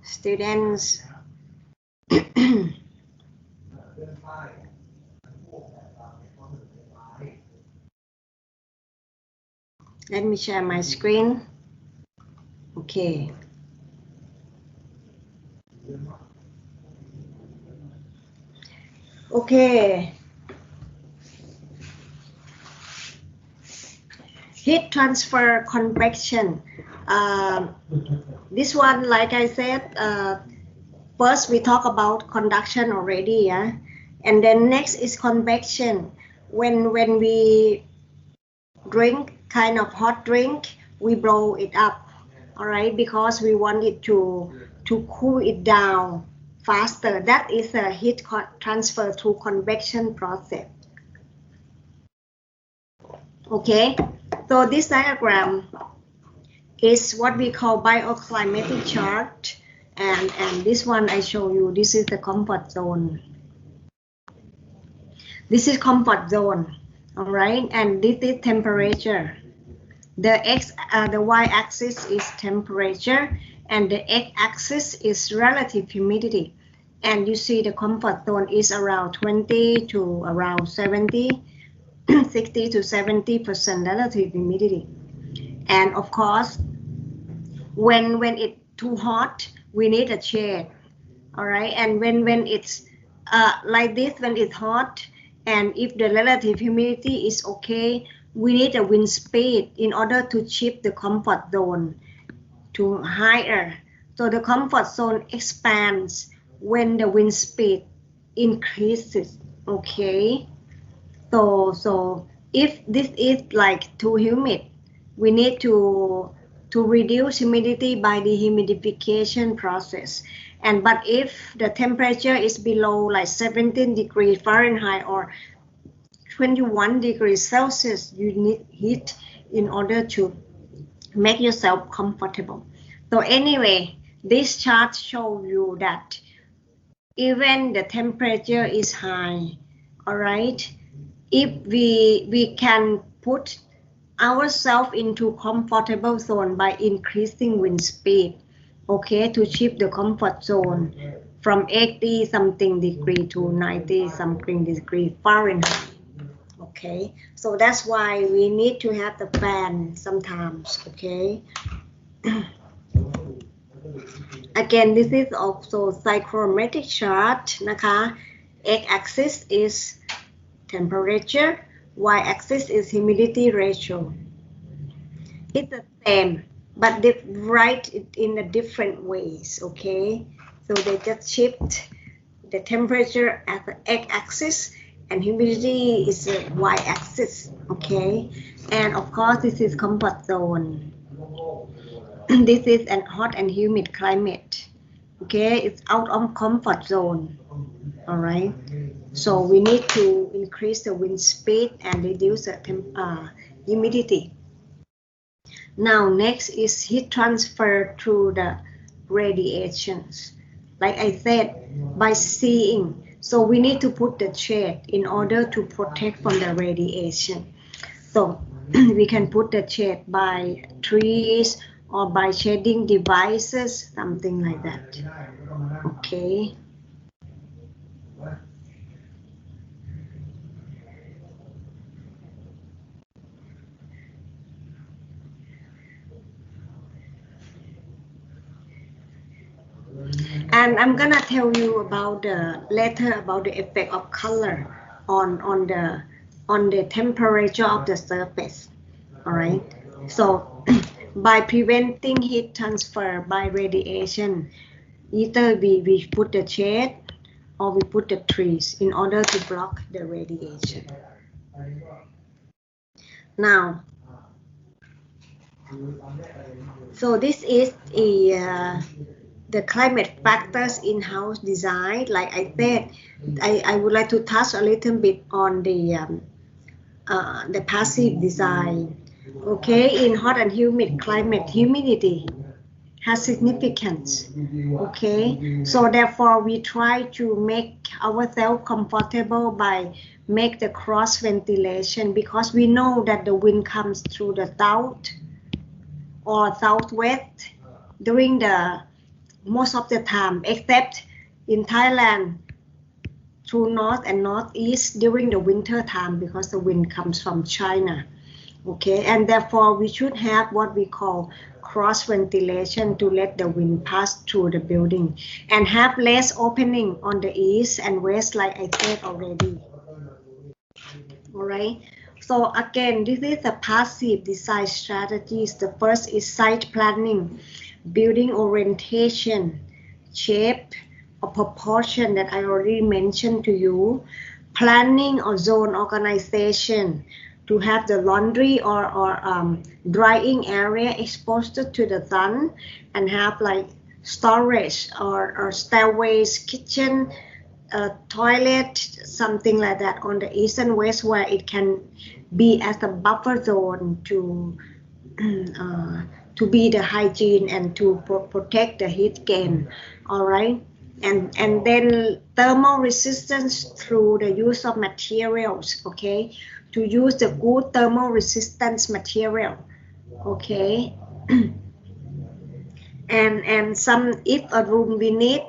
Speaker 1: students. Let me share my screen. Okay. Okay. Heat transfer convection. This one, like I said, first we talk about conduction already, yeah, and then next is convection. When we drink kind of hot drink, we blow it up, all right, because we want it to cool it down faster. That is a heat transfer through convection process. Okay, so this diagram is what we call bioclimatic chart, and this one I show you, this is the comfort zone. This is comfort zone, all right, and this is temperature. The y-axis is temperature, and the x-axis is relative humidity. And you see the comfort zone is around 20 to around 70, 60 to 70% relative humidity. And of course, when it's too hot, we need a shade, all right. And when it's like this, when it's hot, and if the relative humidity is okay, we need a wind speed in order to shift the comfort zone to higher. So the comfort zone expands when the wind speed increases. Okay. So if this is like too humid, we need to reduce humidity by the humidification process. And but if the temperature is below like 17 degrees Fahrenheit or 21 degrees Celsius, you need heat in order to make yourself comfortable. So anyway, this chart shows you that even the temperature is high, all right, if we can put ourselves into comfortable zone by increasing wind speed, okay, to shift the comfort zone from 80 something degree to 90 something degree Fahrenheit. Okay, so that's why we need to have the fan sometimes. Okay. Again, this is also psychrometric chart นะคะ x-axis is temperature, y-axis is humidity ratio. It's the same, but they write it in a different ways. Okay, so they just shift the temperature at the x-axis and humidity is the y-axis. Okay, and of course this is comfort zone. This is a hot and humid climate. Okay, it's out of comfort zone. All right, so we need to increase the wind speed and reduce the humidity. Now next is heat transfer through the radiations. Like I said, by seeing, so we need to put the shade in order to protect from the radiation. So we can put the shade by trees or by shading devices, something like that. Okay. And I'm gonna tell you about later about the effect of color on the temperature of the surface. All right. So by preventing heat transfer by radiation, either we put the shade or we put the trees in order to block the radiation. Now, so this is the climate factors in house design. Like I said, I would like to touch a little bit on the passive design. Okay, in hot and humid climate, humidity has significance. Okay, so therefore we try to make ourselves comfortable by make the cross ventilation, because we know that the wind comes through the south or southwest during the most of the time, except in Thailand through north and northeast during the winter time because the wind comes from China. Okay, and therefore we should have what we call cross ventilation to let the wind pass through the building and have less opening on the east and west like I said already. All right, so again, this is the passive design strategies. The first is site planning, building orientation, shape or proportion that I already mentioned to you, planning or zone organization, to have the laundry or drying area exposed to the sun and have like storage or stairways, kitchen, toilet, something like that on the east and west where it can be as a buffer zone to be the hygiene and to protect the heat gain. All right, and then thermal resistance through the use of materials. Okay, to use the good thermal resistance material. Okay, and some, if a room we need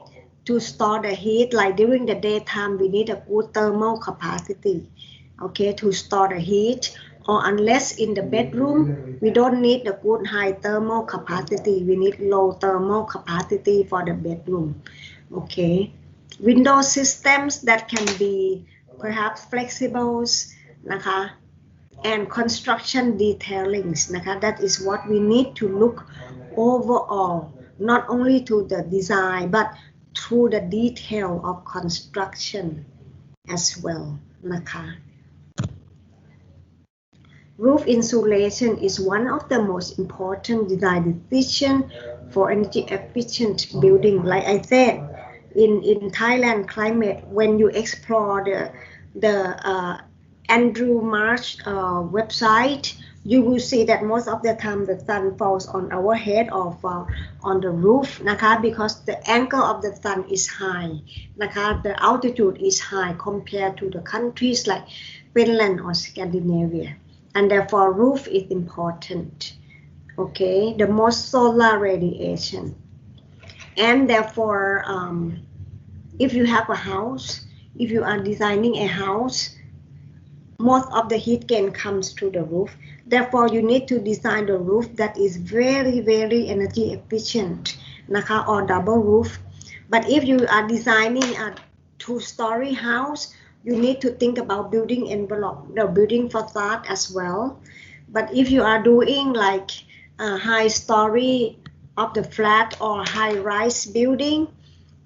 Speaker 1: to store the heat, like during the daytime we need a good thermal capacity, okay, to store the heat. Or unless in the bedroom we don't need a good high thermal capacity, we need low thermal capacity for the bedroom. Okay, window systems that can be perhaps flexibles,นะคะ, and construction detailings,นะคะ, that is what we need to look overall, not only to the design but through the detail of construction as well,นะคะ. Roof insulation is one of the most important design decisions for energy efficient building. Like I said, in Thailand climate, when you explore the Andrew Marsh website, you will see that most of the time the sun falls on our head or on the roof,นะคะ, because the angle of the sun is high,นะคะ, the altitude is high compared to the countries like Finland or Scandinavia. And therefore roof is important, okay, the most solar radiation. And therefore, if you have a house, if you are designing a house, most of the heat gain comes through the roof. Therefore, you need to design the roof that is very, very energy efficient,นะคะ, or double roof. But if you are designing a two-story house, you need to think about building envelope, the building facade as well. But if you are doing like a high story of the flat or high-rise building,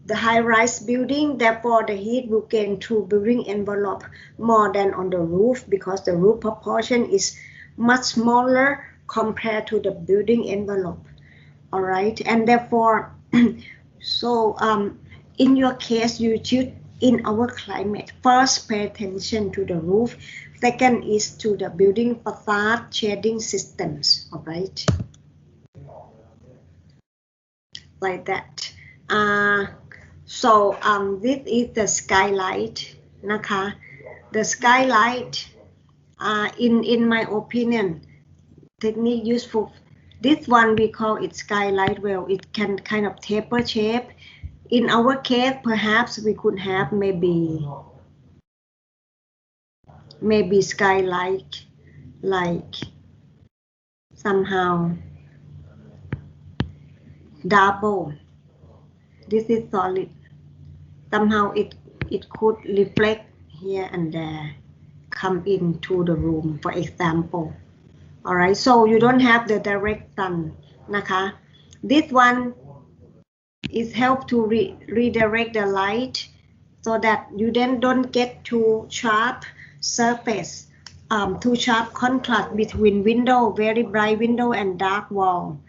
Speaker 1: the high-rise building, therefore the heat will gain through building envelope more than on the roof because the roof proportion is much smaller compared to the building envelope. All right, and therefore, so in your case, you should, in our climate, first pay attention to the roof. Second is to the building facade shading systems. All right, like that. So this is the skylight,นะคะ. The skylight, in my opinion, technique useful. This one we call it skylight. Well, it can kind of taper shape. In our case, perhaps we could have maybe skylight like somehow double. This is solid. Somehow it could reflect here and there, come into the room, for example. All right, so you don't have the direct sun,นะคะ. This one is help to redirect the light so that you then don't get too sharp surface, too sharp contrast between window, very bright window and dark wall.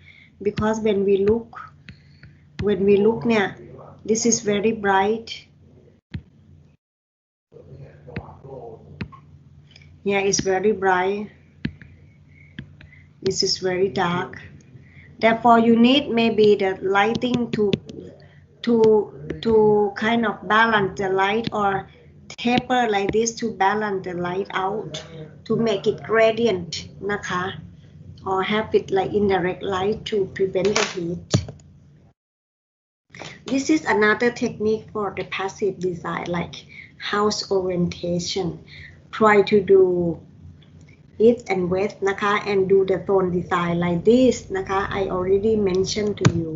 Speaker 1: Because when we look now, this is very bright. Yeah, it's very bright. This is very dark. Therefore, you need maybe the lighting to kind of balance the light or taper like this to balance the light out to make it gradient,นะคะ, or have it like indirect light to prevent the heat. This is another technique for the passive design, like house orientation. Try to do east and west นะคะ and do the zone design like this นะคะ I already mentioned to you.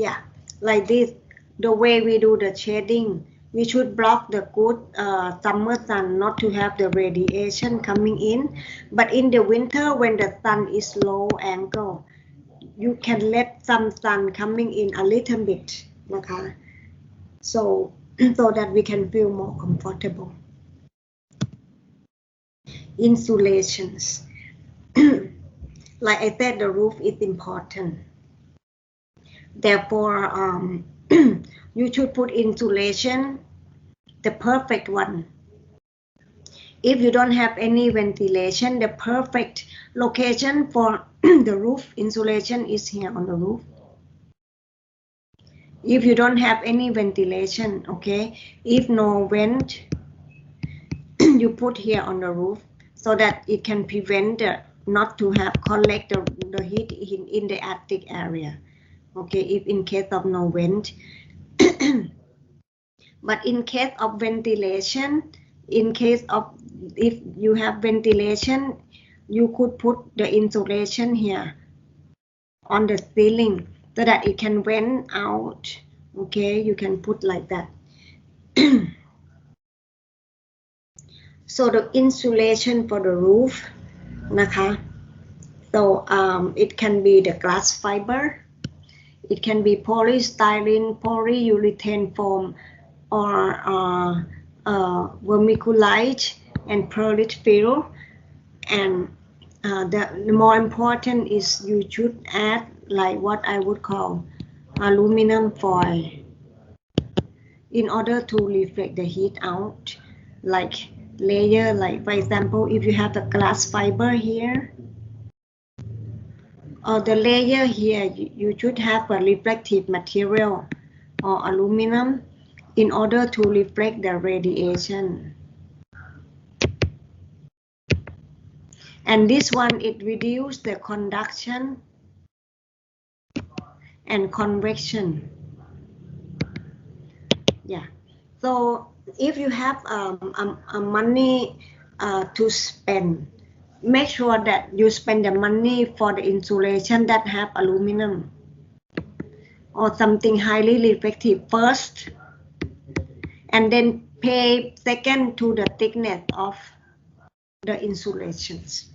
Speaker 1: Yeah, like this. The way we do the shading, we should block the good summer sun not to have the radiation coming in. But in the winter, when the sun is low angle, you can let some sun coming in a little bit นะคะ so that we can feel more comfortable. Insulations. Like I said, the roof is important. Therefore, you should put insulation, the perfect one. If you don't have any ventilation, the perfect location for the roof insulation is here on the roof. If you don't have any ventilation, okay, if no vent, you put here on the roof so that it can prevent not to have collect the heat in the attic area. Okay, if in case of no vent. But in case of ventilation, in case of if you have ventilation, you could put the insulation here on the ceiling so that it can vent out. Okay, you can put like that. So the insulation for the roof นะคะ so it can be the glass fiber, it can be polystyrene, polyurethane foam, or vermiculite and perlite fill. And the more important is you should add like what I would call aluminum foil in order to reflect the heat out, like layer, like for example, if you have the glass fiber here, or the layer here, you should have a reflective material or aluminum in order to reflect the radiation. And this one, it reduces the conduction and convection. Yeah. So if you have money to spend, make sure that you spend the money for the insulation that have aluminum or something highly reflective first, and then pay second to the thickness of the insulations.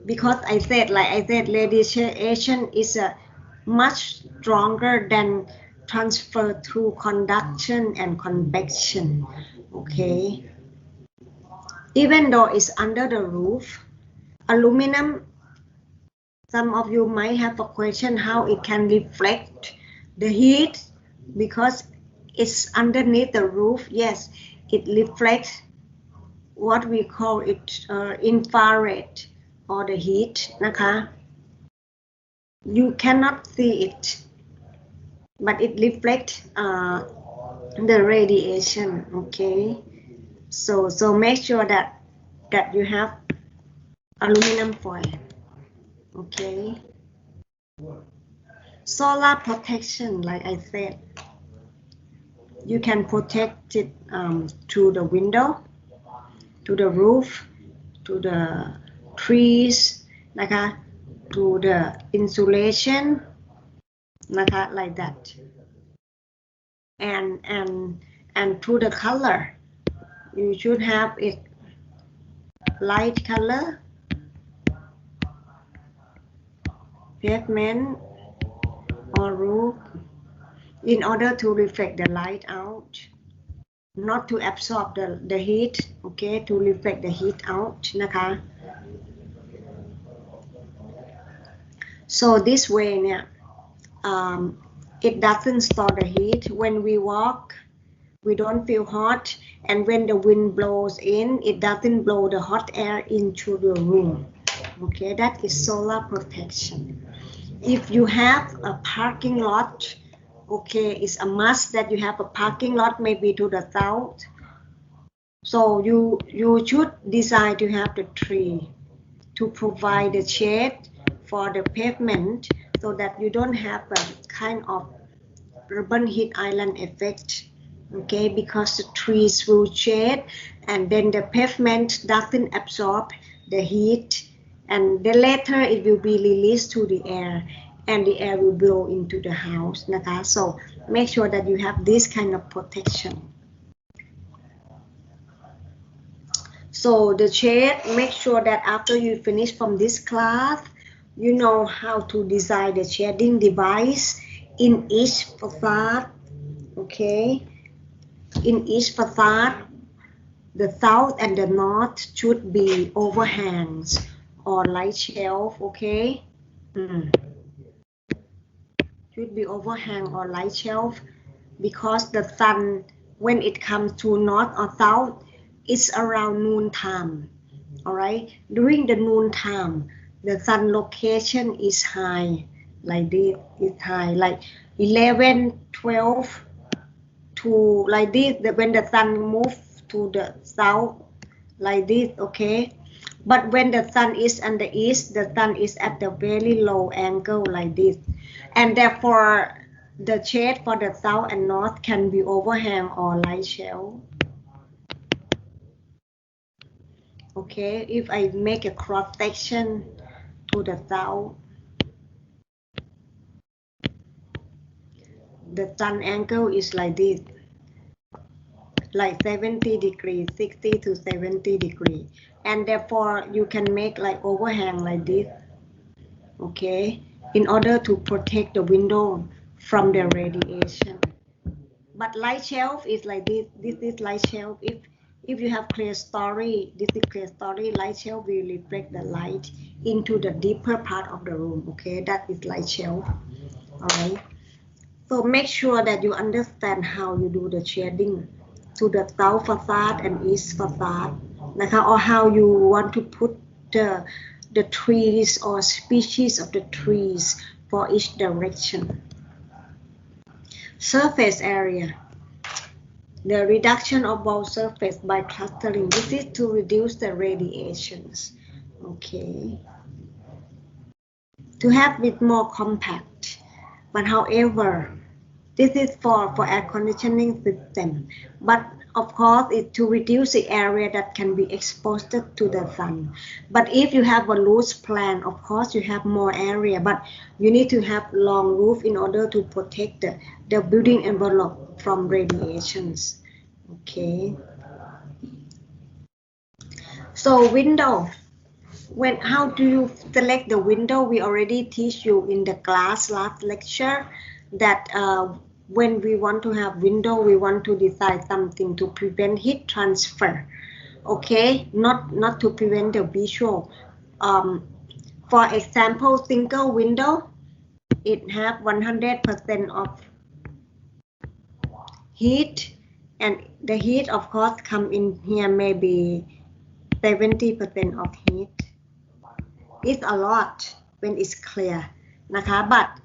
Speaker 1: Because I said, radiation is much stronger than transfer through conduction and convection. Okay. Even though it's under the roof, aluminum, some of you might have a question how it can reflect the heat because it's underneath the roof. Yes, it reflects what we call it infrared or the heat นะคะ you cannot see it but it reflects the radiation. Okay, so make sure that you have aluminum foil. Okay, solar protection, like I said, you can protect it through the window, to the roof, to the trees นะคะ to the insulation นะคะ like that. And to the color, you should have it light color, pavement or roof, in order to reflect the light out, not to absorb the heat. Okay, to reflect the heat out นะคะ so this way เนี่ย it doesn't store the heat. When we walk, we don't feel hot, and when the wind blows in, it doesn't blow the hot air into the room. Okay, that is solar protection. If you have a parking lot, okay, it's a must that you have a parking lot maybe to the south. So you should decide to have the tree to provide the shade for the pavement so that you don't have a kind of urban heat island effect. Okay, because the trees will shade and then the pavement doesn't absorb the heat, and then later it will be released to the air and the air will blow into the house นะคะ so make sure that you have this kind of protection. So the shade, make sure that after you finish from this class, you know how to design the shading device in each facade. Okay, in each facade, the south and the north should be overhangs or light shelf. Okay, should be overhang or light shelf because the sun, when it comes to north or south, it's around noon time. All right, during the noon time, the sun location is high, like this, is high, like 11, 12 to like this, when the sun moves to the south, like this. Okay, but when the sun is on the east, the sun is at the very low angle, like this, and therefore the shade for the south and north can be overhang or light shelf. Okay, if I make a cross section to the south, the sun angle is like this, like 70 degrees, 60 to 70 degrees, and therefore you can make like overhang like this. Okay, in order to protect the window from the radiation. But light shelf is like this. This is light shelf. If you have clear story, this is clear story. Light shelf will reflect the light into the deeper part of the room. Okay, that is light shelf. All right. So make sure that you understand how you do the shading to the south facade and east facade, or how you want to put the trees or species of the trees for each direction. Surface area. The reduction of wall surface by clustering. This is to reduce the radiations. Okay. To have it more compact. But however, this is for air conditioning system. But of course, it's to reduce the area that can be exposed to the sun. But if you have a loose plan, of course you have more area, but you need to have long roof in order to protect the building envelope from radiations. Okay. So window. How do you select the window? We already teach you in the class last lecture that when we want to have window, we want to design something to prevent heat transfer. Okay, not to prevent the visual. For example, single window, it have 100% of heat, and the heat of course come in here maybe 70% of heat. It's a lot when it's clear, but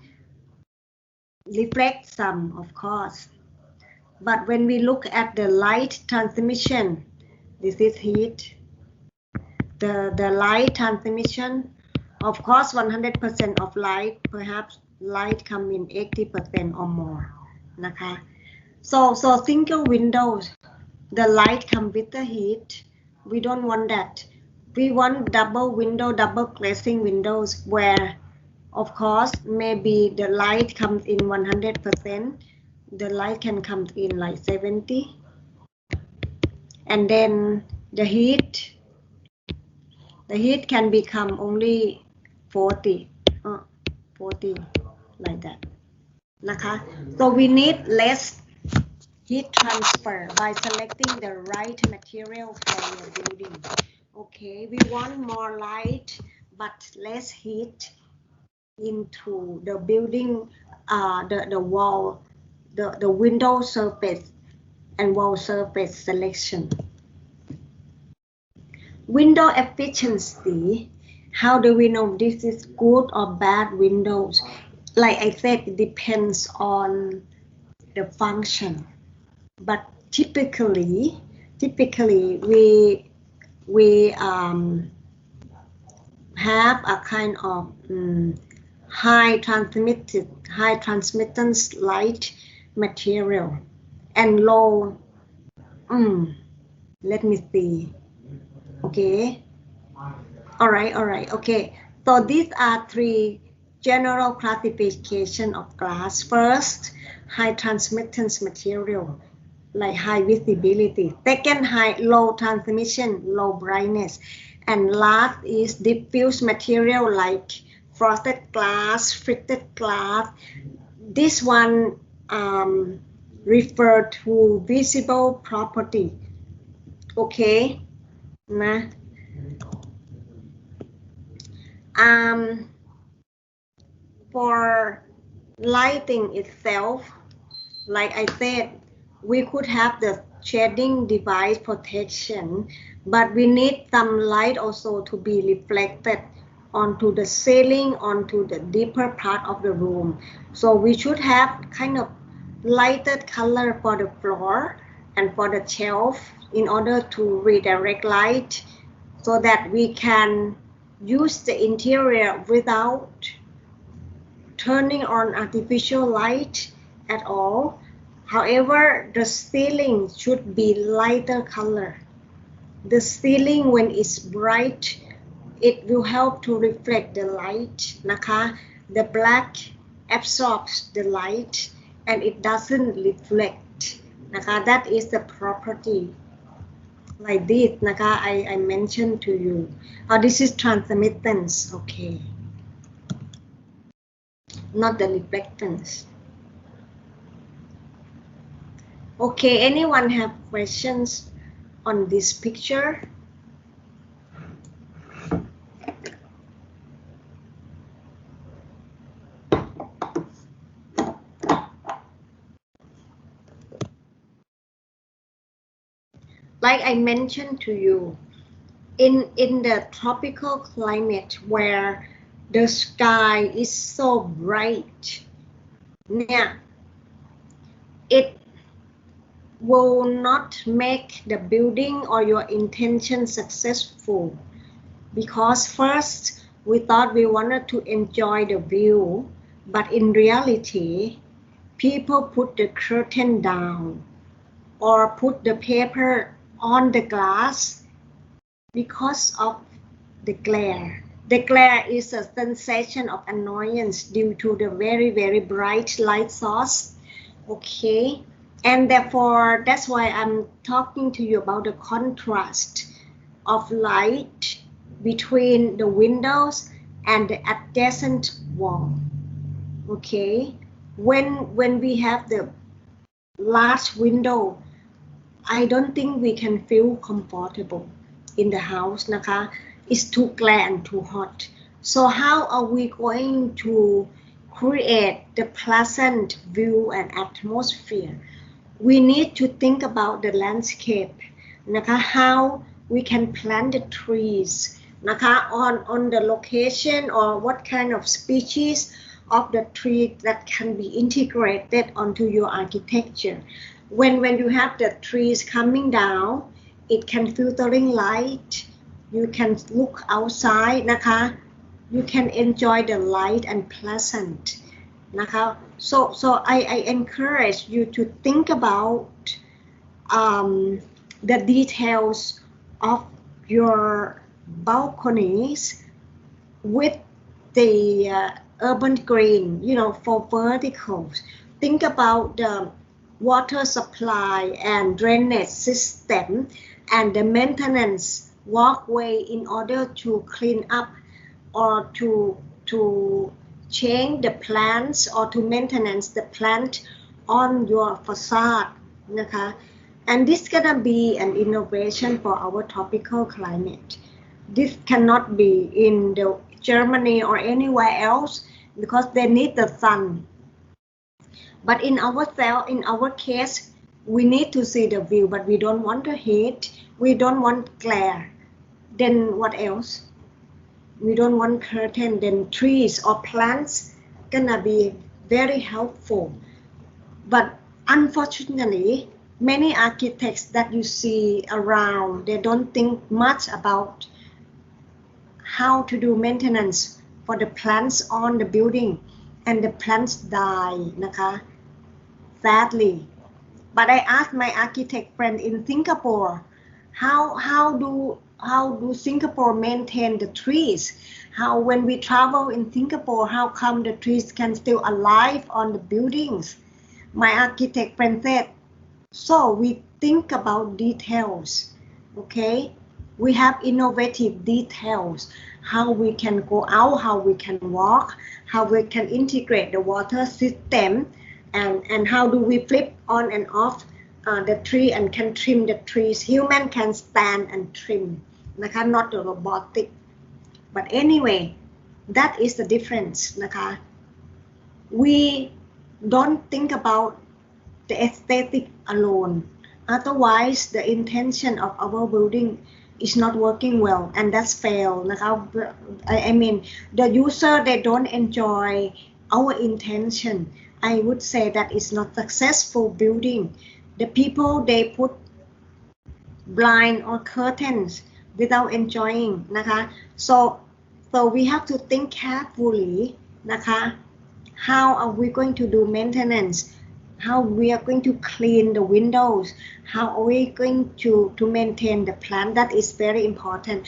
Speaker 1: reflect some, of course. But when we look at the light transmission, this is heat. The light transmission, of course, 100% of light, perhaps light come in 80% or more. So single windows, the light come with the heat. We don't want that. We want double window, double glazing windows where, of course, maybe the light comes in 100%. The light can come in like 70. And then the heat can become only 40 like that. So we need less heat transfer by selecting the right material for your building. Okay, we want more light but less heat into the building, the wall, the window surface and wall surface selection. Window efficiency. How do we know this is good or bad windows? Like I said, it depends on the function. But typically we have a kind of high transmittance light material and low. Let me see. Okay. All right. Okay. So these are three general classification of glass. First, high transmittance material, like high visibility. Second, low transmission, low brightness. And last is diffuse material like frosted glass, frosted glass. This one refer to visible property. Okay. Nah. For lighting itself, like I said, we could have the shading device protection, but we need some light also to be reflected onto the ceiling, onto the deeper part of the room. So we should have kind of lighted color for the floor and for the shelf in order to redirect light so that we can use the interior without turning on artificial light at all. However, the ceiling should be lighter color. The ceiling, when it's bright, it will help to reflect the light. The black absorbs the light and it doesn't reflect. That is the property. Like this, I mentioned to you. This is transmittance. Okay. Not the reflectance. Okay, anyone have questions on this picture? Like I mentioned to you, in the tropical climate where the sky is so bright, it will not make the building or your intention successful, because first we thought we wanted to enjoy the view, but in reality people put the curtain down or put the paper on the glass because of the glare. The glare is a sensation of annoyance due to the very, very bright light source. Okay, and therefore that's why I'm talking to you about the contrast of light between the windows and the adjacent wall. Okay, when we have the large window, I don't think we can feel comfortable in the house. It's too glare and too hot. So how are we going to create the pleasant view and atmosphere? We need to think about the landscape. How we can plant the trees on the location, or what kind of species of the tree that can be integrated onto your architecture. When you have the trees coming down, it can filtering light. You can look outside, you can enjoy the light and pleasant. So I encourage you to think about the details of your balconies with the urban green, for verticals. Think about the water supply and drainage system and the maintenance walkway in order to clean up or to change the plants or to maintenance the plant on your facade. And this gonna be an innovation for our tropical climate. This cannot be in the Germany or anywhere else because they need the sun. But in our case, we need to see the view, but we don't want the heat, we don't want glare. Then what else? We don't want curtain, then trees or plants gonna be very helpful. But unfortunately, many architects that you see around, they don't think much about how to do maintenance for the plants on the building, and the plants die นะคะ sadly. But I asked my architect friend in Singapore, how do Singapore maintain the trees? How when we travel in Singapore, how come the trees can still alive on the buildings? My architect friend said, so we think about details, okay? We have innovative details, how we can go out, how we can walk, how we can integrate the water system, and how do we flip on and off the tree and can trim the trees. Human can stand and trim,นะคะ not the robotic. But anyway, that is the difference,นะคะ we don't think about the aesthetic alone. Otherwise, the intention of our building is not working well, and that's fail,นะคะ I mean, the user, they don't enjoy our intention. I would say that it's not successful building. The people, they put blind or curtains without enjoying,นะคะ so we have to think carefully,นะคะ how are we going to do maintenance, how we are going to clean the windows, how are we going to maintain the plant. That is very important,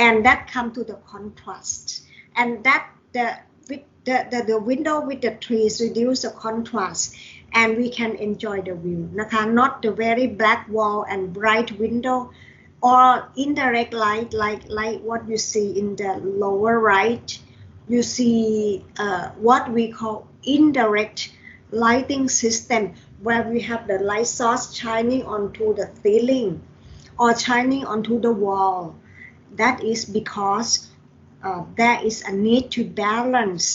Speaker 1: and that come to the contrast, and that the window with the trees reduce the contrast, and we can enjoy the view,นะคะ not the very black wall and bright window or indirect light like what you see in the lower right. You see what we call indirect lighting system, where we have the light source shining onto the ceiling or shining onto the wall. That is because there is a need to balance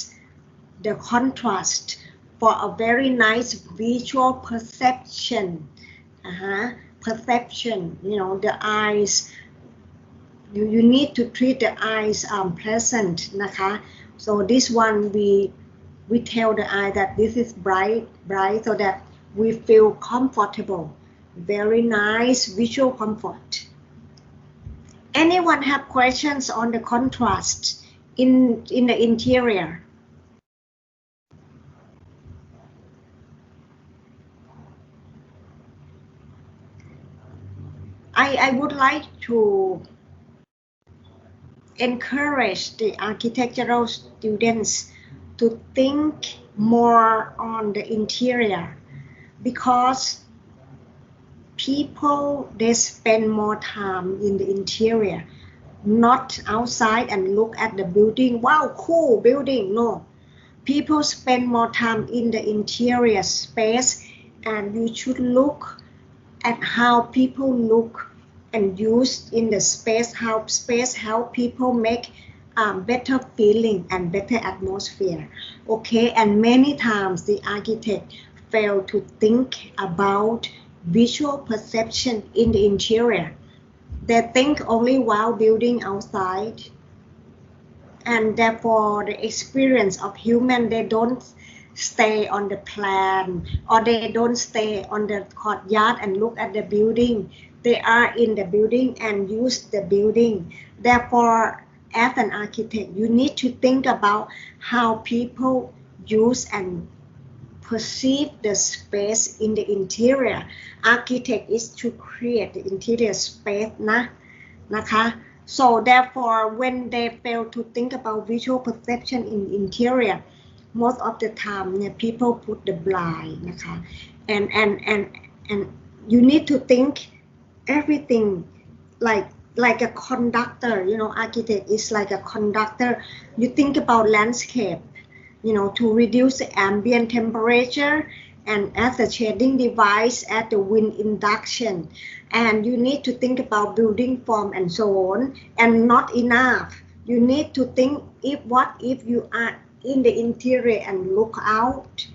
Speaker 1: the contrast for a very nice visual perception. Perception, you know, the eyes, you need to treat the eyes pleasant,นะคะ so this one we tell the eye that this is bright so that we feel comfortable, very nice visual comfort. Anyone have questions on the contrast in the interior? I would like to encourage the architectural students to think more on the interior, because people, they spend more time in the interior, not outside and look at the building. Wow, cool building. No, people spend more time in the interior space, and you should look at how people look and use in the space, how space help people make better feeling and better atmosphere, okay? And many times the architect fail to think about visual perception in the interior. They think only while building outside, and therefore the experience of human, they don't stay on the plan, or they don't stay on the courtyard and look at the building. They are in the building and use the building. Therefore, as an architect, you need to think about how people use and perceive the space in the interior. Architect is to create the interior space,นะคะ so therefore when they fail to think about visual perception in interior, most of the time people put the blind,นะคะ and you need to think everything like a conductor, you know, architect is like a conductor. You think about landscape, you know, to reduce the ambient temperature, and as a shading device, at the wind induction, and you need to think about building form and so on. And not enough, you need to think what if you are in the interior and look out,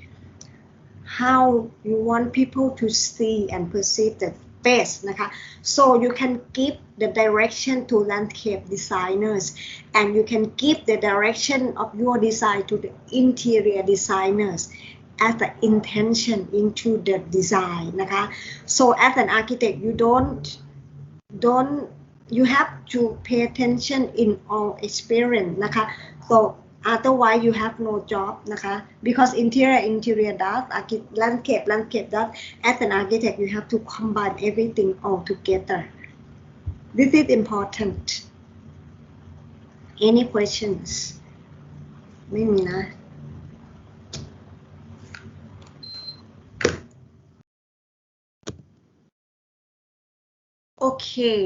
Speaker 1: how you want people to see and perceive the space,นะคะ so you can give the direction to landscape designers, and you can give the direction of your design to the interior designers as the intention into the design,นะคะ so as an architect, you don't you have to pay attention in all experience นะคะ so otherwise you have no job นะคะ because interior does landscape does as an architect you have to combine everything all together this is important any questions ไม่มีนะ okay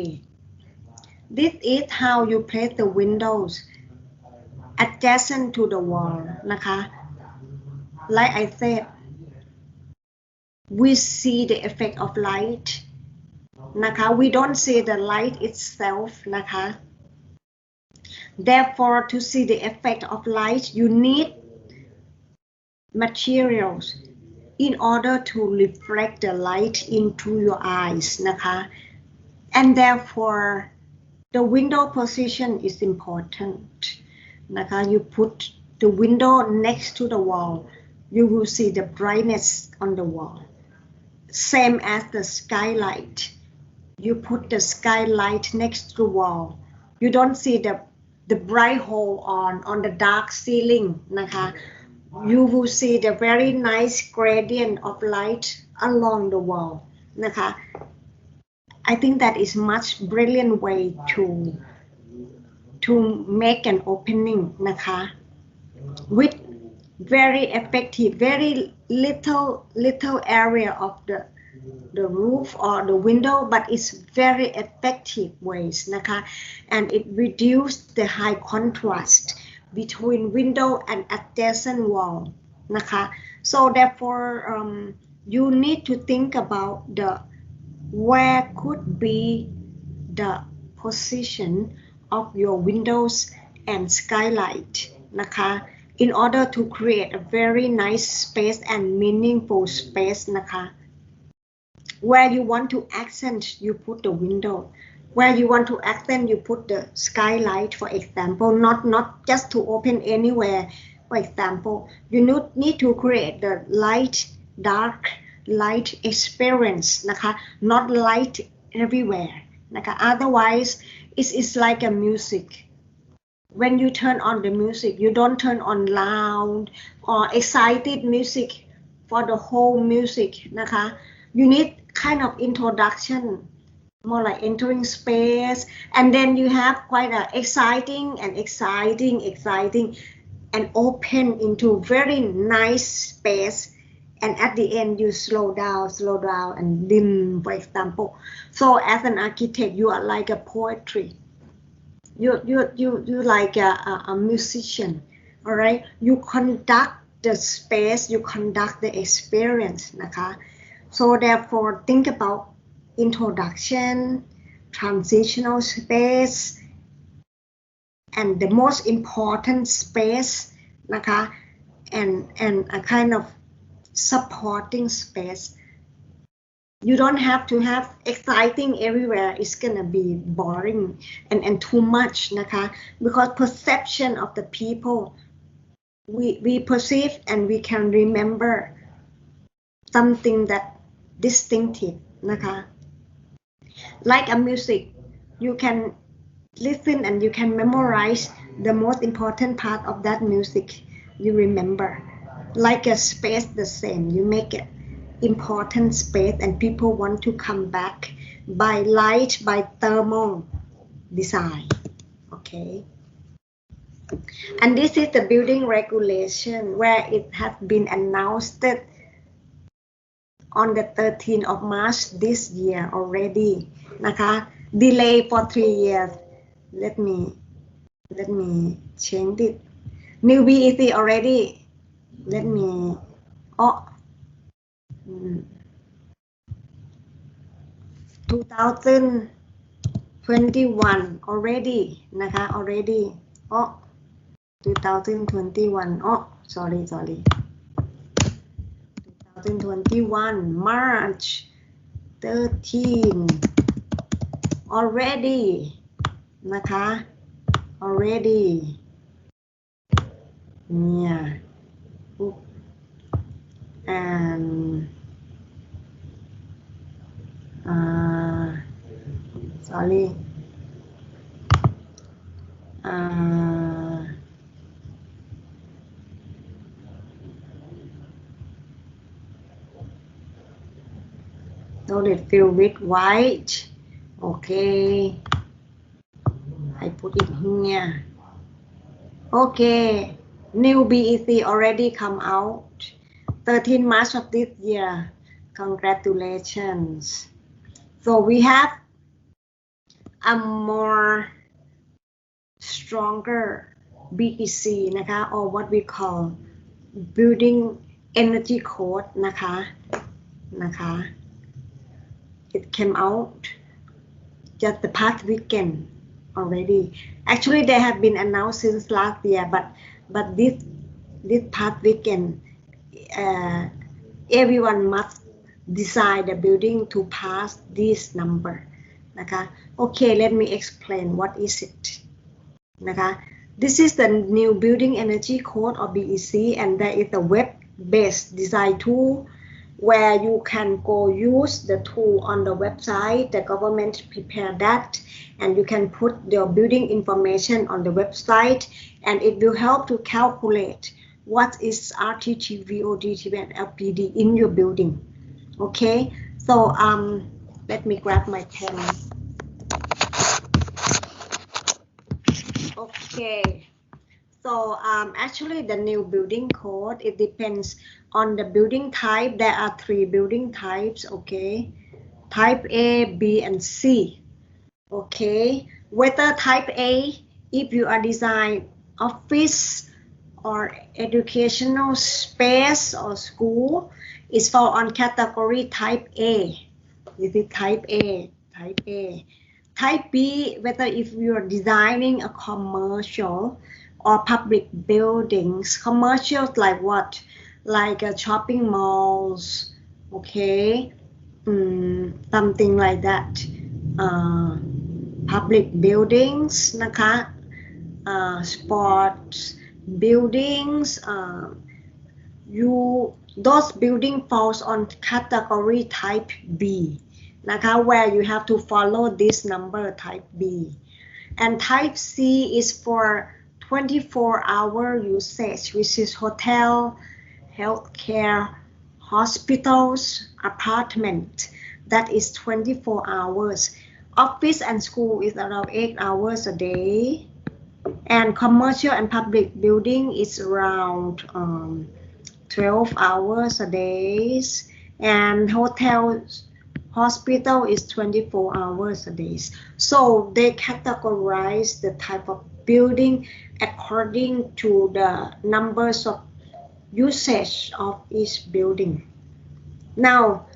Speaker 1: this is how you place the windows adjacent to the wall นะคะ like I said we see the effect of light นะคะ we don't see the light itself นะคะ therefore to see the effect of light you need materials in order to reflect the light into your eyes นะคะ and therefore the window position is important นะคะ you put the window next to the wall you will see the brightness on the wall same as the skylight you put the skylight next to the wall you don't see the bright hole on the dark ceiling นะคะ you will see the very nice gradient of light along the wall นะคะ I think that is much brilliant way to make an opening นะคะ with very effective very little area of the roof or the window but it's very effective ways นะคะ and it reduce the high contrast between window and adjacent wall นะคะ so therefore you need to think about where could be the position of your windows and skylight นะคะ in order to create a very nice space and meaningful space นะคะ where you want to accent you put the window where you want to accent you put the skylight for example not just to open anywhere for example you need to create the dark light experience นะคะ not light everywhere นะคะ otherwise it's like a music when you turn on the music you don't turn on loud or excited music for the whole music นะคะ you need kind of introduction more like entering space and then you have quite a exciting and open into very nice space and at the end you slow down and dim for example so as an architect you are like a poetry you like a musician all right you conduct the space you conduct the experience นะคะ so therefore think about introduction transitional space and the most important space นะคะ and a kind of supporting space you don't have to have exciting everywhere it's gonna be boring and too much นะคะ because perception of the people we perceive and we can remember something that distinctive นะคะ like a music you can listen and you can memorize the most important part of that music you remember like a space the same you make it important space and people want to come back by light by thermal design okay and this is the building regulation where it has been announced on the 13th of March this year already นะคะ delay for 3 years let me change it new BEC already let me 2021 already นะคะ already 2021 sorry 2021 March 13 already นะคะ already เนี่ย and sorry Solid fill with white. Okay. I put it here. Okay. New BEC already come out. 13 March of this year. Congratulations. So we have a more stronger BEC นะคะ or what we call building energy code นะคะ it came out just the past weekend already. Actually they have been announced since last year, but this past weekend everyone must design the building to pass this number นะคะ Okay, let me explain what is it นะคะ This is the new building energy code or BEC, and there is a web-based design tool where you can go use the tool on the website. The government prepared that, and you can put your building information on the website, and it will help to calculate what is RTT, VODT, and LPD in your building. Okay, so let me grab my pen. Okay, so actually the new building code, it depends on the building type. There are 3 building types. Okay, type A, B, and C. Okay, whether type A, if you are design office or educational space or school, is fall on category type A. This is type A. Type B, whether if you are designing a commercial or public buildings. Commercials like what? Like shopping malls, okay, something like that. Public buildings นะคะ sports buildings, those building falls on category type B นะคะ where you have to follow this number type B, and type C is for 24-hour usage, which is hotel, healthcare, hospitals, apartment. That is 24 hours. Office and school is around 8 hours a day, and commercial and public building is around 12 hours a day, and hotels, hospital is 24 hours a day. So they categorize the type of building according to the numbers of usage of each building. Now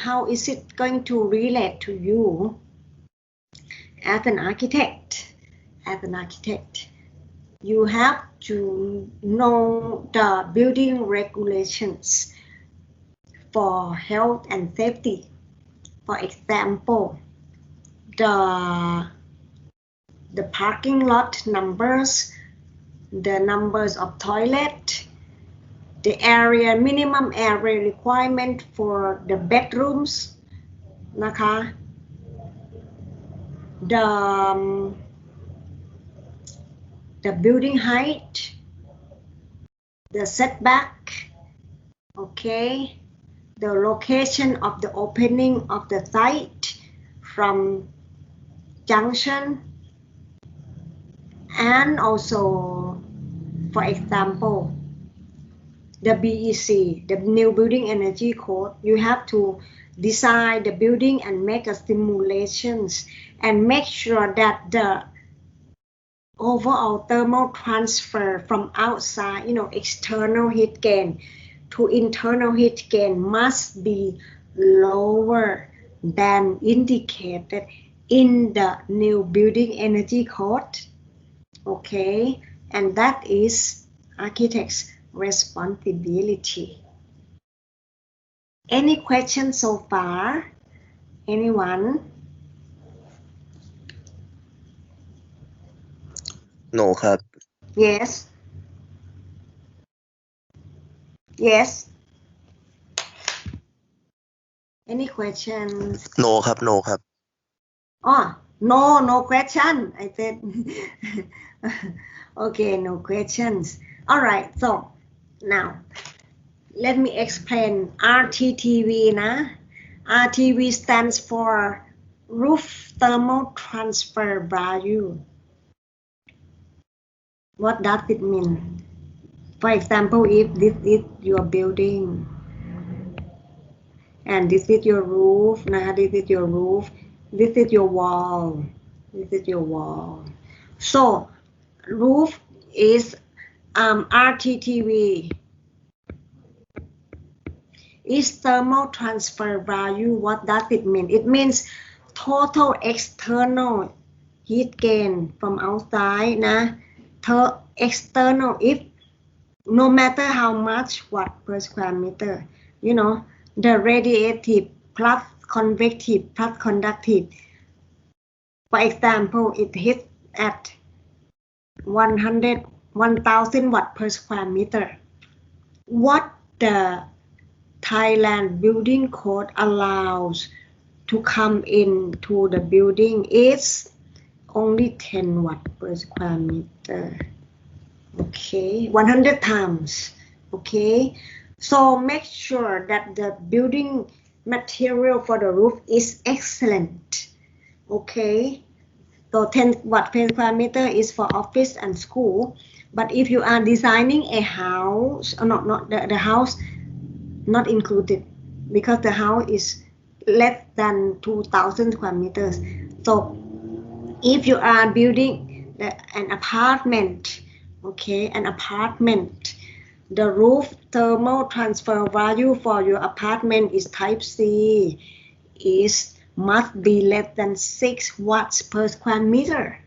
Speaker 1: how is it going to relate to you as an architect? You have to know the building regulations for health and safety. For example, the parking lot numbers, the numbers of toilet, the minimum area requirement for the bedrooms นะคะ the building height, the setback, okay, the location of the opening of the site from junction, and also, for example, the BEC, the new building energy code, you have to design the building and make a simulations and make sure that the overall thermal transfer from outside, external heat gain to internal heat gain must be lower than indicated in the new building energy code. Okay, and that is architect's responsibility. Any questions so far? Anyone?
Speaker 3: No ครับ
Speaker 1: Yes. Yes. Any questions?
Speaker 3: No ครับ
Speaker 1: Oh, No question. I said, okay, no questions. All right, so now let me explain RTTV. RTV stands for Roof Thermal Transfer Value. What does it mean? For example, if this is your building and this is your roof, this is your roof, this is your wall, this is your wall. So roof is RTTV. Is thermal transfer value. What does it mean? It means total external heat gain from outside. External, if no matter how much watt per square meter, you know, the radiative plus convective plus conductive. For example, it hits at 1,000 watt per square meter. What the Thailand building code allows to come into the building is only 10 watt per square meter. Okay, 100 times. Okay, so make sure that the building material for the roof is excellent. Okay, so 10 watt per square meter is for office and school. But if you are designing a house, or not the house not included, because the house is less than 2,000 square meters. So if you are building an apartment, okay, an apartment, the roof thermal transfer value for your apartment is type C, must be less than 6 watts per square meter,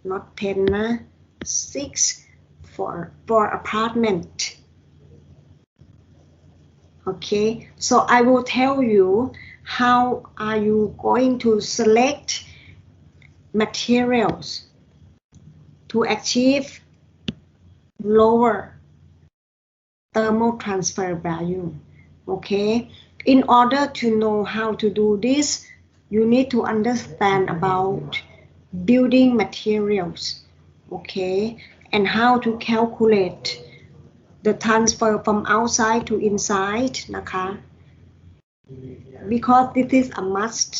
Speaker 1: not 10, 6 for apartment. Okay, so I will tell you how are you going to select materials to achieve lower thermal transfer value. Okay, in order to know how to do this, you need to understand about building materials, okay, and how to calculate the transfer from outside to inside,นะคะ, because this is a must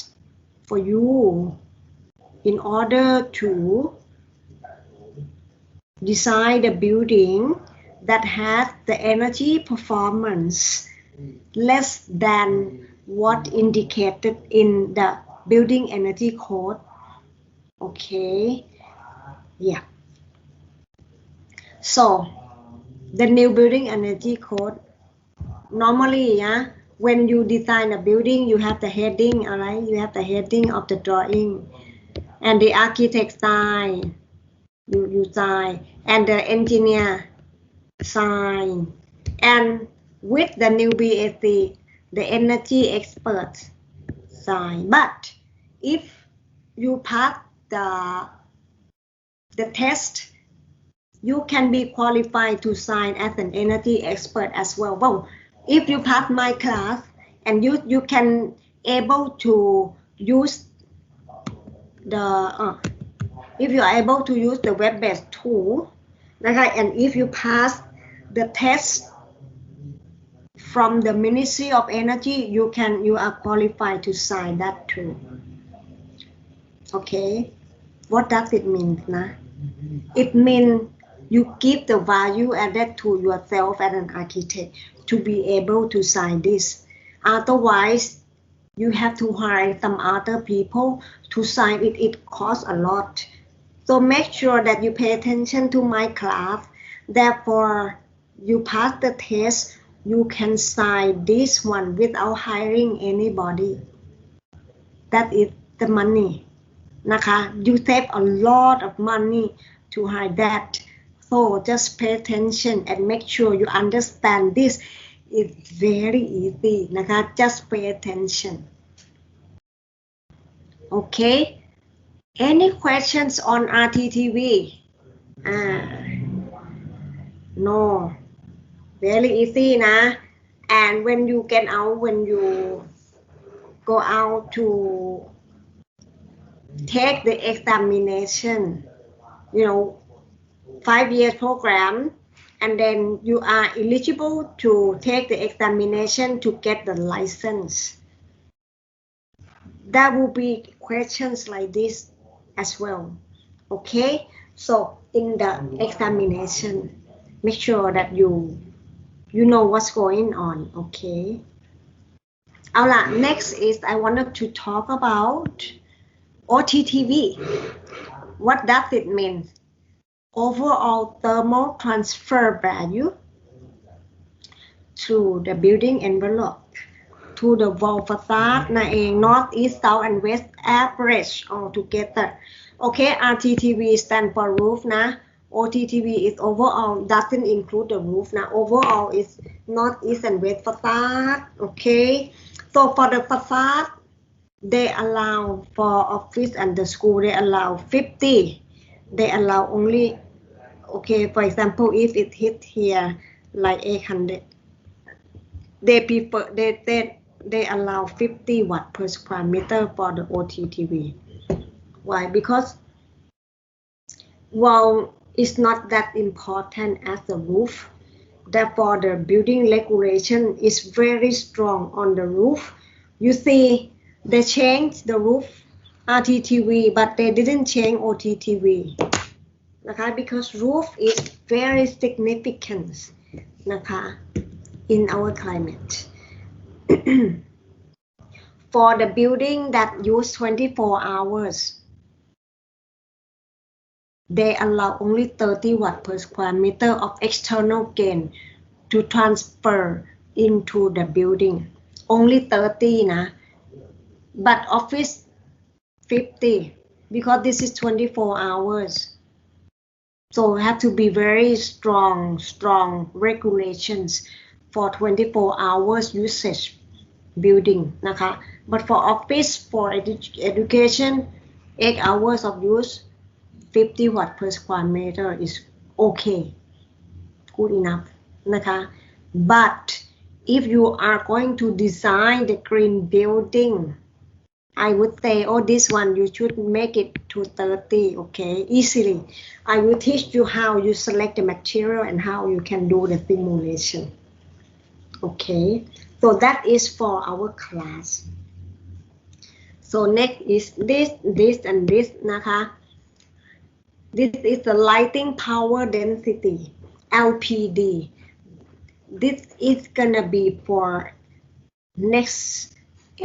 Speaker 1: for you in order to design the building that has the energy performance less than what indicated in the building energy code. Okay, yeah. So the new building energy code, normally, when you design a building, you have the heading, all right? You have the heading of the drawing, and the architect sign, you sign, and the engineer sign, and with the new BAC, the energy experts sign. But if you pass the test, you can be qualified to sign as an energy expert as well. Well, if you pass my class and you can able to use the if you are able to use the web-based tool, okay, and if you pass the test from the Ministry of Energy, you are qualified to sign that too. Okay, what does it mean? It means you give the value added to yourself as an architect to be able to sign this. Otherwise, you have to hire some other people to sign it. It costs a lot. So make sure that you pay attention to my class. Therefore, you pass the test, you can sign this one without hiring anybody. That is the money. You save a lot of money to hire that. So just pay attention and make sure you understand this. It's very easy. Just pay attention. Okay. Any questions on RTTV? No. Very easy, and when you get out, when you go out to take the examination, 5-year program, and then you are eligible to take the examination to get the license. There will be questions like this as well. Okay, so in the examination, make sure that you know what's going on. Okay. Next is I wanted to talk about OTTV. What does it mean? Overall thermal transfer value to the building envelope, to the wall facade นั่นเอง north east south and west average all together. Okay, RTTV stand for roof นะ OTTV is overall, doesn't include the roof นะ overall is north east and west facade. Okay, so for the facade they allow for office and the school they allow 50. They allow only, okay, for example, if it hit here like 800, they prefer, they allow 50 watt per square meter for the OTTV. Why? Because wall is not that important as the roof. Therefore, the building regulation is very strong on the roof. You see, they changed the roof RTTV, but they didn't change OTTV. Okay, because roof is very significant นะคะ in our climate. For the building that use 24 hours, they allow only 30 watt per square meter of external gain to transfer into the building. Only 30 นะ but office 50 because this is 24 hours. So have to be very strong regulations for 24 hours usage building นะคะ but for office, for education, 8 hours of use, 50 watt per square meter is okay, good enough นะคะ but if you are going to design the green building, I would say, oh, this one you should make it to 30, okay, easily. I will teach you how you select the material and how you can do the simulation. Okay, so that is for our class. So next is this and this นะคะ This is the lighting power density, LPD. This is gonna be for next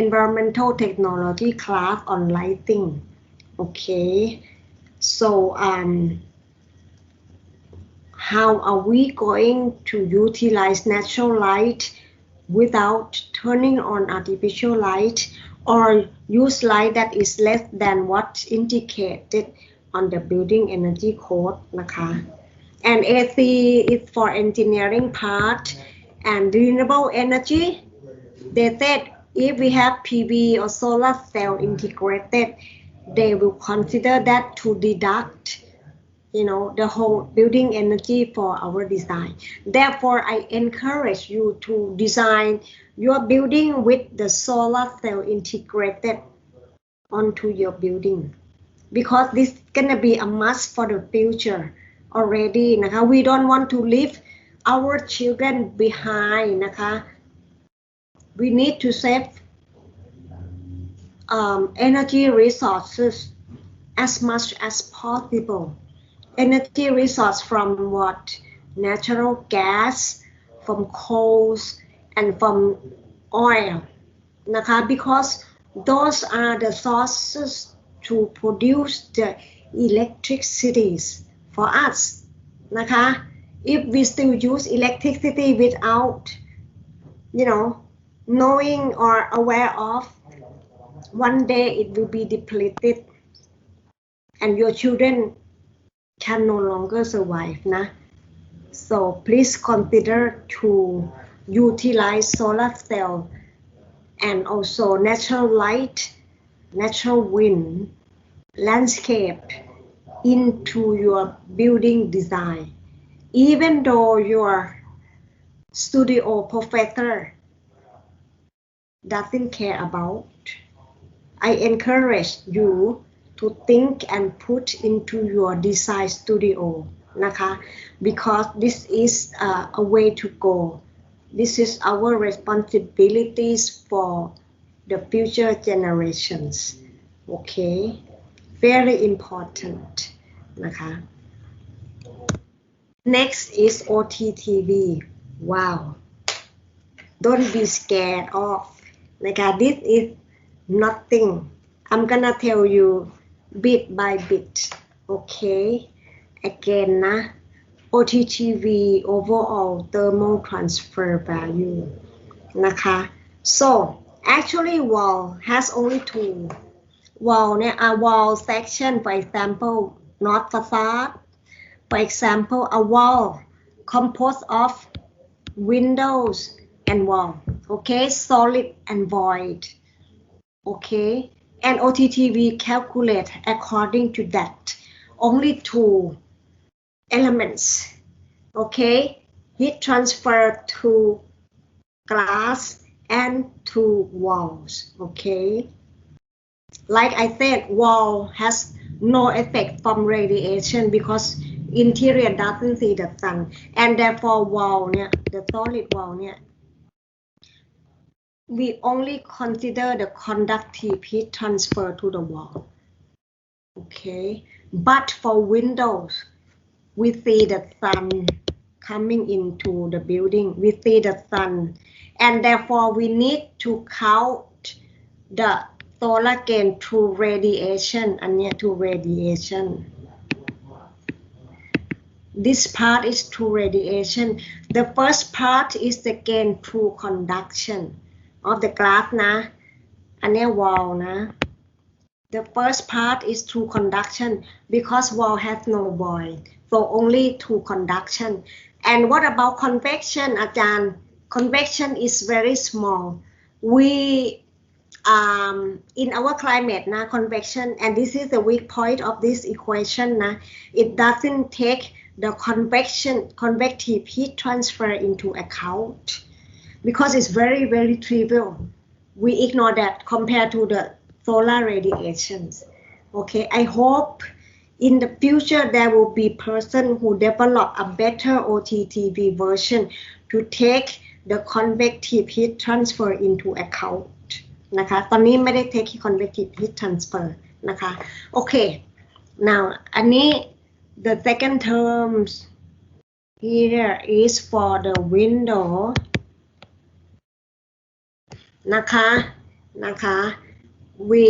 Speaker 1: environmental technology class on lighting. Okay, so how are we going to utilize natural light without turning on artificial light, or use light that is less than what indicated on the building energy code นะคะ and AC is for engineering part, and renewable energy, they said if we have PV or solar cell integrated, they will consider that to deduct, the whole building energy for our design. Therefore, I encourage you to design your building with the solar cell integrated onto your building, because this is gonna be a must for the future already นะคะ we don't want to leave our children behind นะคะ we need to save energy resources as much as possible. Energy resource from what? Natural gas, from coals, and from oil นะคะ because those are the sources to produce the electricities for us นะคะ if we still use electricity without knowing or aware of, one day it will be depleted and your children can no longer survive นะ so please consider to utilize solar cell and also natural light, natural wind, landscape into your building design. Even though your studio professor doesn't care about, I encourage you to think and put into your design studio นะคะ because this is a way to go. This is our responsibilities for the future generations. Okay, very important นะคะ Next is OTTV. Wow, don't be scared of นะคะ This is nothing. I'm gonna tell you bit by bit. Okay, again นะ OTTV overall thermal transfer value นะคะ so actually wall has only two wall เนี่ย a wall section for example not facade for example a wall composed of windows and wall okay solid and void okay and OTTV calculate according to that only two elements okay heat transfer to glass and to walls okay like I said wall has no effect from radiation because interior doesn't see the sun and therefore wall เนี่ย the solid wall เนี่ย we only consider the conductive heat transfer to the wall okay but for windows we see the sun coming into the building we see the sun and therefore we need to count the solar gain through radiation อันเนี้ย through radiation this part is through radiation the first part is the gain through conduction of the glass นะอันเนี้ย wall นะ the first part is through conduction because wall has no void so only through conduction and what about convection อาจารย์ convection is very small we in our climate นะ convection and this is the weak point of this equation นะ it doesn't take the convective heat transfer into account because it's very very trivial we ignore that compared to the solar radiations okay I hope in the future there will be person who develop a better OTTV version to take the convective heat transfer into account นะคะตอนนี้ไม่ได้ take convective heat transfer นะคะ okay now อันนี้ the second terms here is for the window นะคะ we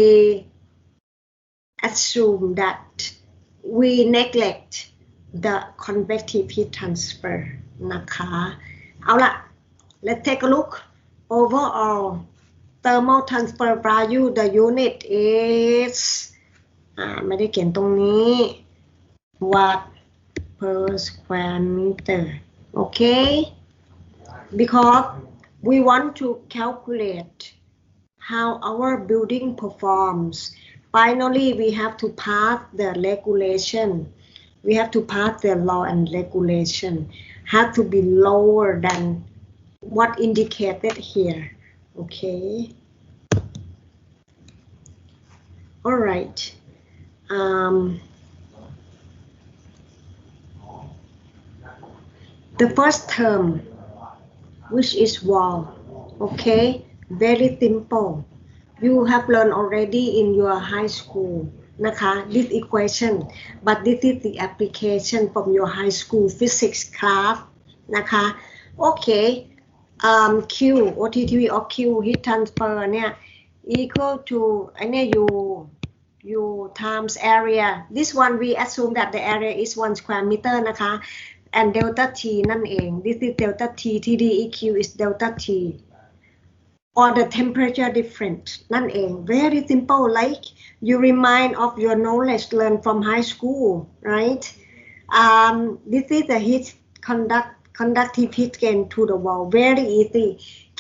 Speaker 1: assume that we neglect the convective heat transfer นะคะเอาละ let's take a look overall thermal transfer value the unit is ไม่ได้เขียนตรงนี้ watt per square meter okay because we want to calculate how our building performs finally we have to pass the regulation we have to pass the law and regulation have to be lower than what indicated here okay all right the first term which is wall okay very simple you have learned already in your high school นะคะ this equation but this is the application from your high school physics class นะคะ okay Q OTTV of Q heat transfer เนี่ย equal to อันเนี้ย U times area this one we assume that the area is 1 square meter นะคะ and delta T นั่นเอง this is delta T TDEQ is delta T or the temperature difference นั่นเอง very simple like you remind of your knowledge learned from high school right this is the heat conductive heat gain to the wall very easy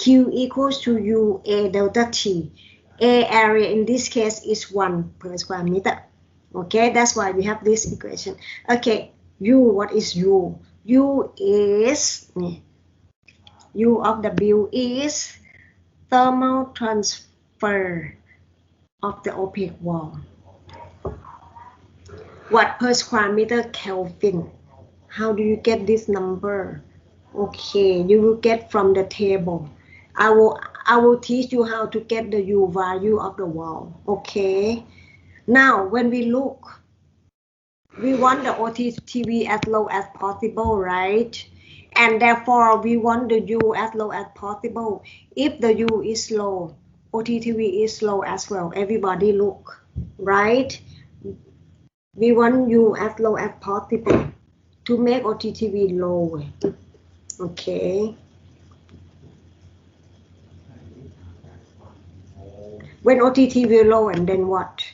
Speaker 1: Q equals to U A delta T A area in this case is 1 per square meter okay that's why we have this equation okay U what is U U is U of W is thermal transfer of the opaque wall Watt per square meter Kelvin. How do you get this number? Okay, you will get from the table. I will teach you how to get the U value of the wall. Okay. Now, when we look, we want the OTTV as low as possible, right? And therefore, we want the U as low as possible. If the U is low, OTTV is low as well. Everybody look, right? We want U as low as possible to make OTTV low. Okay. When OTTV low, and then what?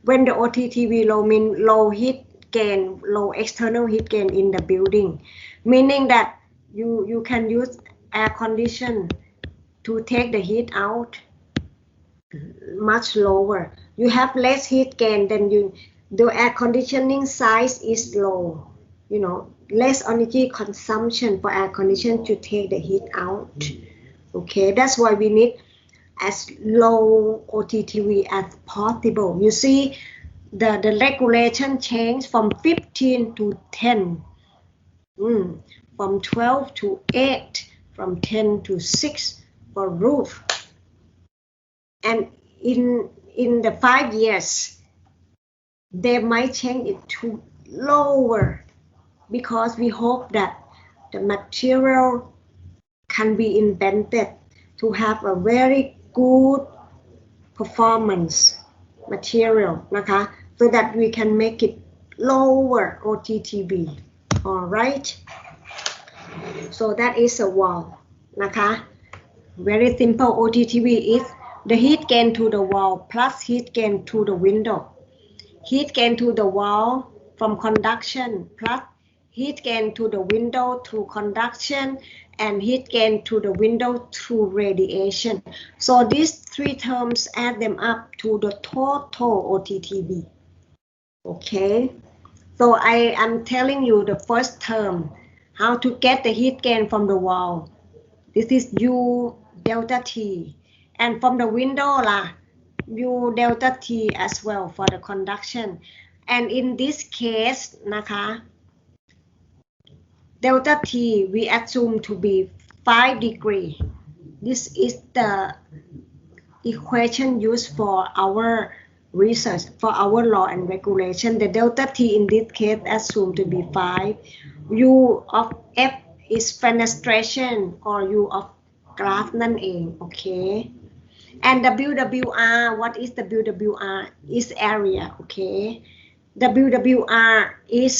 Speaker 1: When the OTTV low means low heat gain, low external heat gain in the building, meaning that you can use air condition to take the heat out much lower. You have less heat gain, then the air conditioning size is low. You know, less energy consumption for air condition to take the heat out. Okay, that's why we need as low OTTV as possible. You see, the regulation changed from 15 to 10, from 12 to 8, from 10 to 6 for roof. And in the 5 years, they might change it to lower, because we hope that the material can be invented to have a very good performance material,นะคะ, so that we can make it lower OTTV. All right. So that is a wall,นะคะ. Very simple. OTTV is the heat gain to the wall plus heat gain to the window. Heat gain to the wall from conduction plus heat gain to the window through conduction, and heat gain to the window through radiation. So these three terms, add them up to the total OTTV. Okay, so I am telling you the first term, how to get the heat gain from the wall. This is U delta T, and from the window U delta T as well for the conduction. And in this case,นะคะ, delta T we assume to be 5 degrees. This is the equation used for our research, for our law and regulation. The delta T in this case assumed to be 5. U of F is fenestration or U of glass นั่นเอง okay. And WWR, what is WWR? Is area, okay. WWR is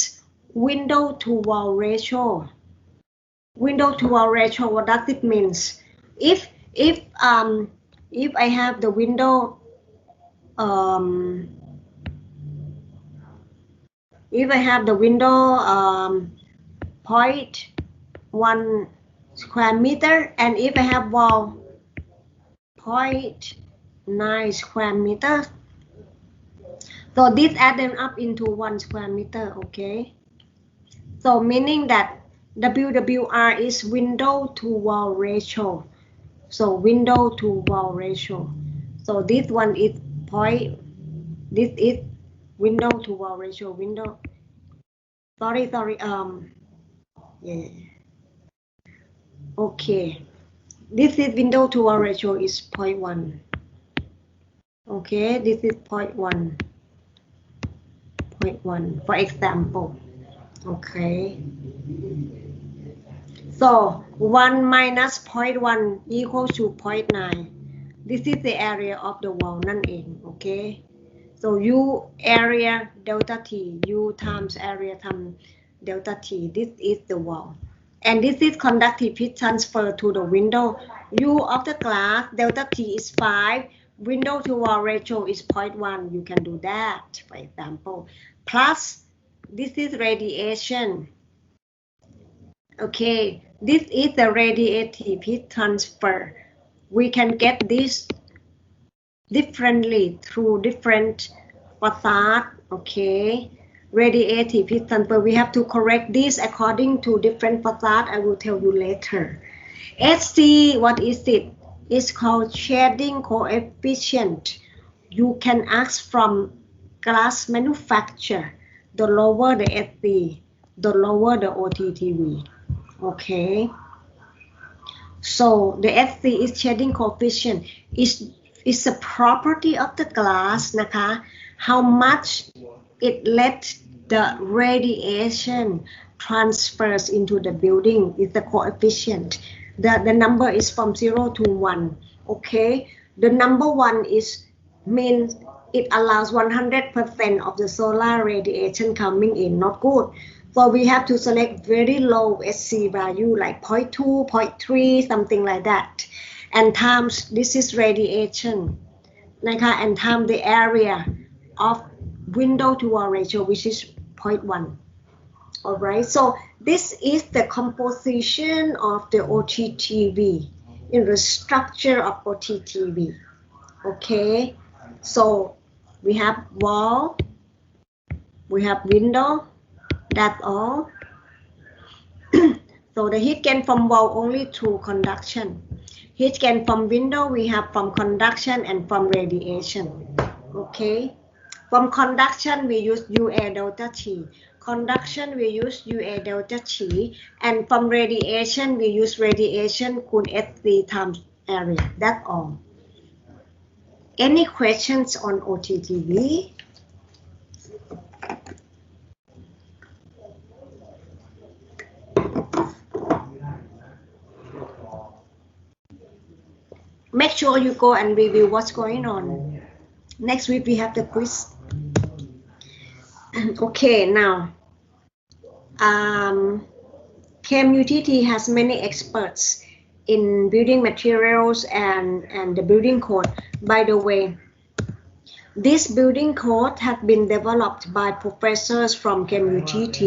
Speaker 1: window to wall ratio. Window to wall ratio, what does it mean? If I have the window, if I have the window 0.1 square meter, and if I have wall 0.9 square meter, so this add them up into 1 square meter, okay. So meaning that WWR is window to wall ratio. So window to wall ratio. So this one is this is window to wall ratio. Window. Sorry. Yeah. Okay. This is window to wall ratio is 0.1. Okay. This is 0.1. 0.1 for example. Okay. So 1 minus 0.1 equals to 0.9. This is the area of the wall นั่นเอง okay. So U area delta T, U times area times delta T, this is the wall. And this is conductive heat transfer to the window. U of the glass delta T is 5. Window to wall ratio is 0.1. You can do that, for example. Plus, this is radiation. Okay, this is the radiative heat transfer. We can get this differently through different facade. Okay, radiative heat transfer. We have to correct this according to different facade. I will tell you later. HC, what is it? It's called shading coefficient. You can ask from glass manufacturer. the lower the SC, the lower the OTTV. Okay. So the SC is shedding coefficient is a property of the glass นะคะ how much it let the radiation transfers into the building is the coefficient. The number is from 0 to 1. Okay, the number 1 is means it allows 100% of the solar radiation coming in, not good. So we have to select very low SC value like 0.2, 0.3, something like that. And times this is radiation, and times the area of window to wall ratio, which is 0.1. All right, so this is the composition of the OTTV in the structure of OTTV. Okay, so we have wall, we have window, that's all. So the heat gain from wall only through conduction. Heat gain from window we have from conduction and from radiation. Okay, from conduction we use UA delta T. Conduction we use UA delta T, and from radiation we use radiationคูณ SC times area. That's all. Any questions on OTTV? Make sure you go and review what's going on. Next week we have the quiz. Okay, now KMUTT has many experts in building materials and the building code. By the way, this building code has been developed by professors from KMUTT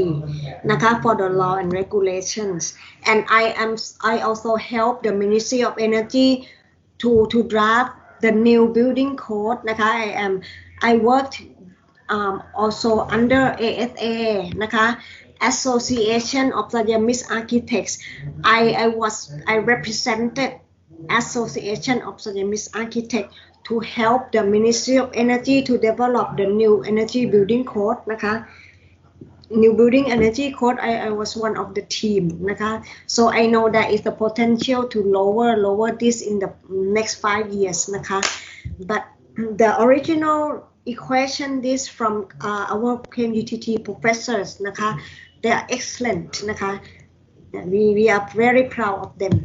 Speaker 1: นะคะ for the law and regulations, and I also help the Ministry of Energy to draft the new building code นะคะ I worked also under ASA นะคะ Association of Siamese Architects. I represented Association of Siamese Architects to help the Ministry of Energy to develop the new energy building code นะคะ New building energy code. I was one of the team นะคะ so I know that is the potential to lower this in the next 5 years นะคะ but the original equation this from our KMUTT professors นะคะ they are excellent นะคะ we are very proud of them,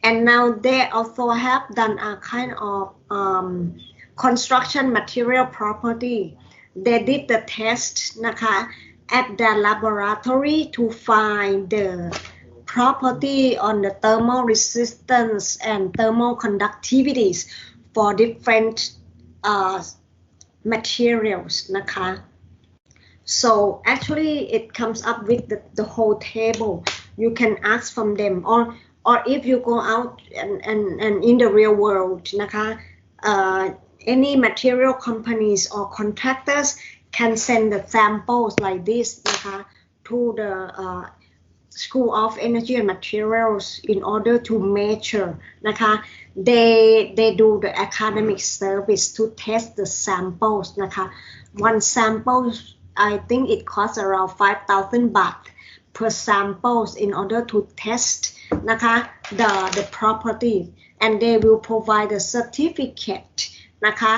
Speaker 1: and now they also have done a kind of construction material property. They did the test นะคะ at the laboratory to find the property on the thermal resistance and thermal conductivities for different materials นะคะ so actually it comes up with the whole table. You can ask from them, or if you go out and in the real world นะคะ any material companies or contractors can send the samples like this นะคะ to the School of Energy and Materials in order to measure นะคะ they do the academic service to test the samples นะคะ one sample I think it costs around 5,000 baht per samples in order to test นะคะ the property, and they will provide a certificate นะคะ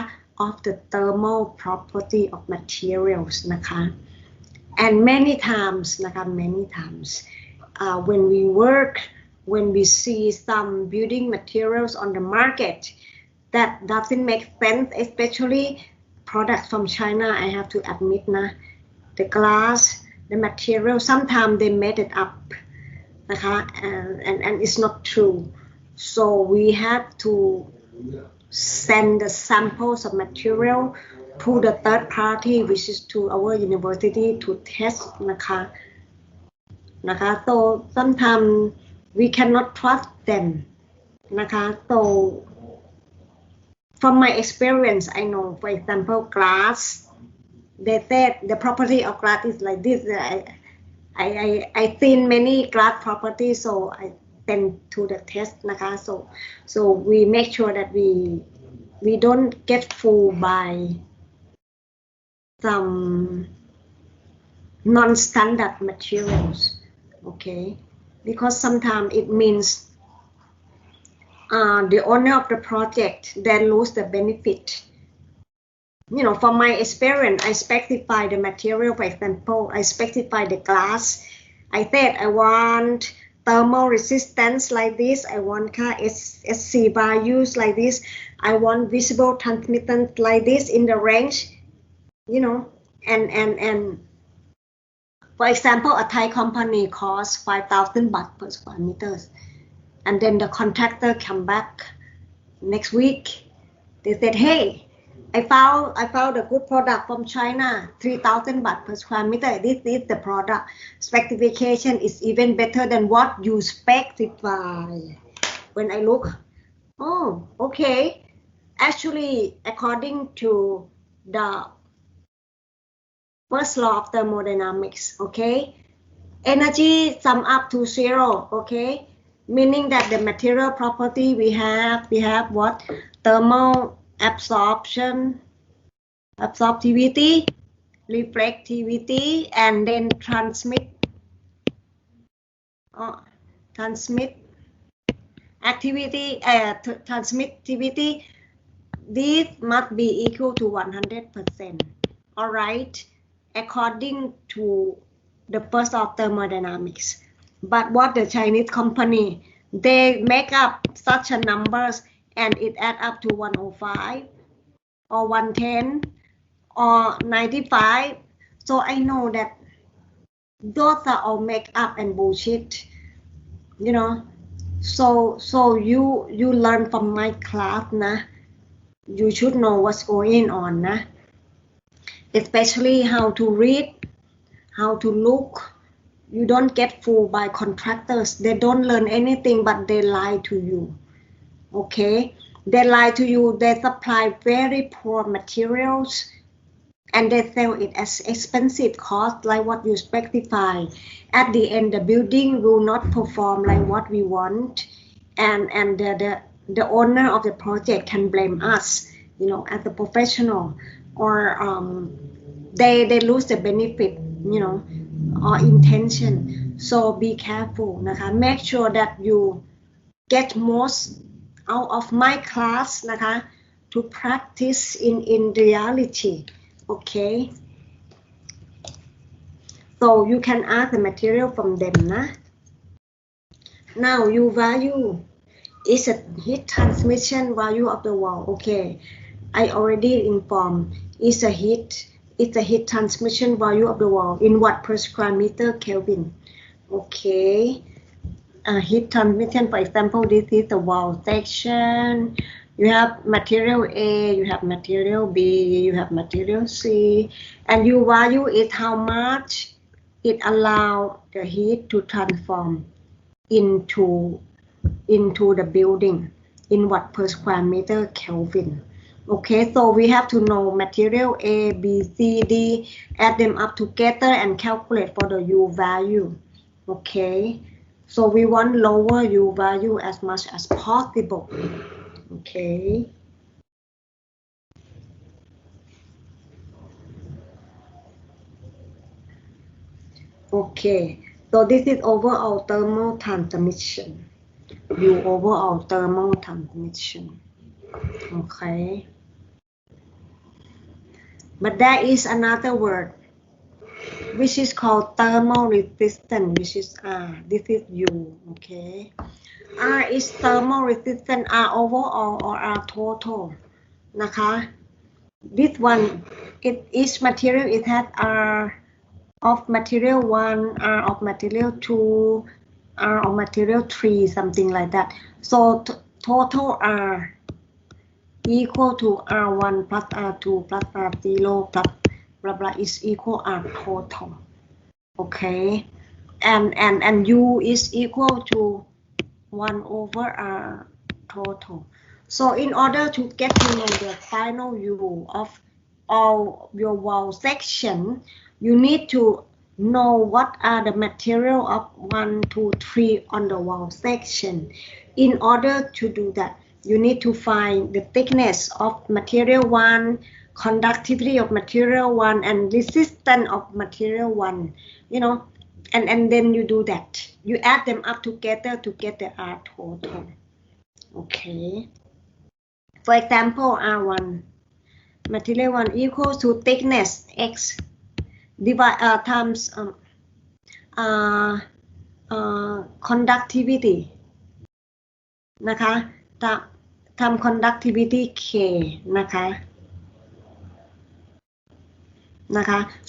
Speaker 1: of the thermal property of materials นะคะ and many times นะคะ many times when we see some building materials on the market that doesn't make sense, especially products from China, I have to admit นะ the glass, the material, sometimes they made it up นะคะ and it's not true, so we have to send the samples of material to the third party, which is to our university to test นะคะ so sometimes we cannot trust them นะคะ so from my experience I know, for example, glass, they said the property of glass is like this. I seen many glass properties, so I send to the test นะคะ so we make sure that we don't get fooled by some non-standard materials, okay? Because sometimes it means the owner of the project then lose the benefit. You know, from my experience, I specify the material. For example, I specify the glass. I said I want thermal resistance like this. I want SC values like this. I want visible transmittance like this in the range. You know, and for example, a Thai company costs 5,000 baht per square meters, and then the contractor come back next week. They said, "Hey, I found a good product from China, 3,000 baht per square meter. This is the product specification is even better than what you specify." When I look, oh, okay. Actually, according to the first law of thermodynamics, okay, energy sum up to zero, okay, meaning that the material property we have what? Thermal absorption, absorptivity, reflectivity, and then transmittivity. This must be equal to 100%. All right, according to the first of thermodynamics. But what the Chinese company, they make up such a numbers and it add up to 105 or 110 or 95. So I know that those are all make up and bullshit, you know. So you learn from my class, nah. You should know what's going on, nah. Especially how to read, how to look. You don't get fooled by contractors. They don't learn anything, but they lie to you. Okay, they lie to you. They supply very poor materials, and they sell it as expensive cost, like what you specify. At the end, the building will not perform like what we want, and the owner of the project can blame us, you know, as a professional, or they lose the benefit, you know, or intention. So be careful,นะคะ. Make sure that you get most out of my class,นะคะ, to practice in reality. Okay, so you can ask the material from them, nah. Now U value is a heat transmission value of the wall. Okay, I already informed. It's a heat transmission value of the wall in watt per square meter Kelvin. Okay, heat transmission, for example, this is the wall section. You have material A, you have material B, you have material C, and U value is how much it allows the heat to transform into the building in watt per square meter Kelvin. Okay, so we have to know material A, B, C, D, add them up together and calculate for the U value. Okay, so we want lower U value as much as possible. Okay. Okay, so this is overall thermal transmission. U overall thermal transmission. Okay. But there is another word which is called thermal resistance, which is R. This is U. Okay. R is thermal resistance, R overall or R total.นะคะ. This one, each material it has R of material 1, R of material 2, R of material 3, something like that. So total R equal to R1 plus R2 plus R0 plus blah blah is equal R total. Okay, and U is equal to 1 over R total. So in order to get to know the final U of all your wall section, you need to know what are the material of 1, 2, 3 on the wall section. In order to do that, you need to find the thickness of material 1, conductivity of material one and resistance of material one, you know, and then you do that. You add them up together to get the R total. Okay. For example, R1, material one equals to thickness X divide times conductivity นะคะทำ conductivity K นะคะ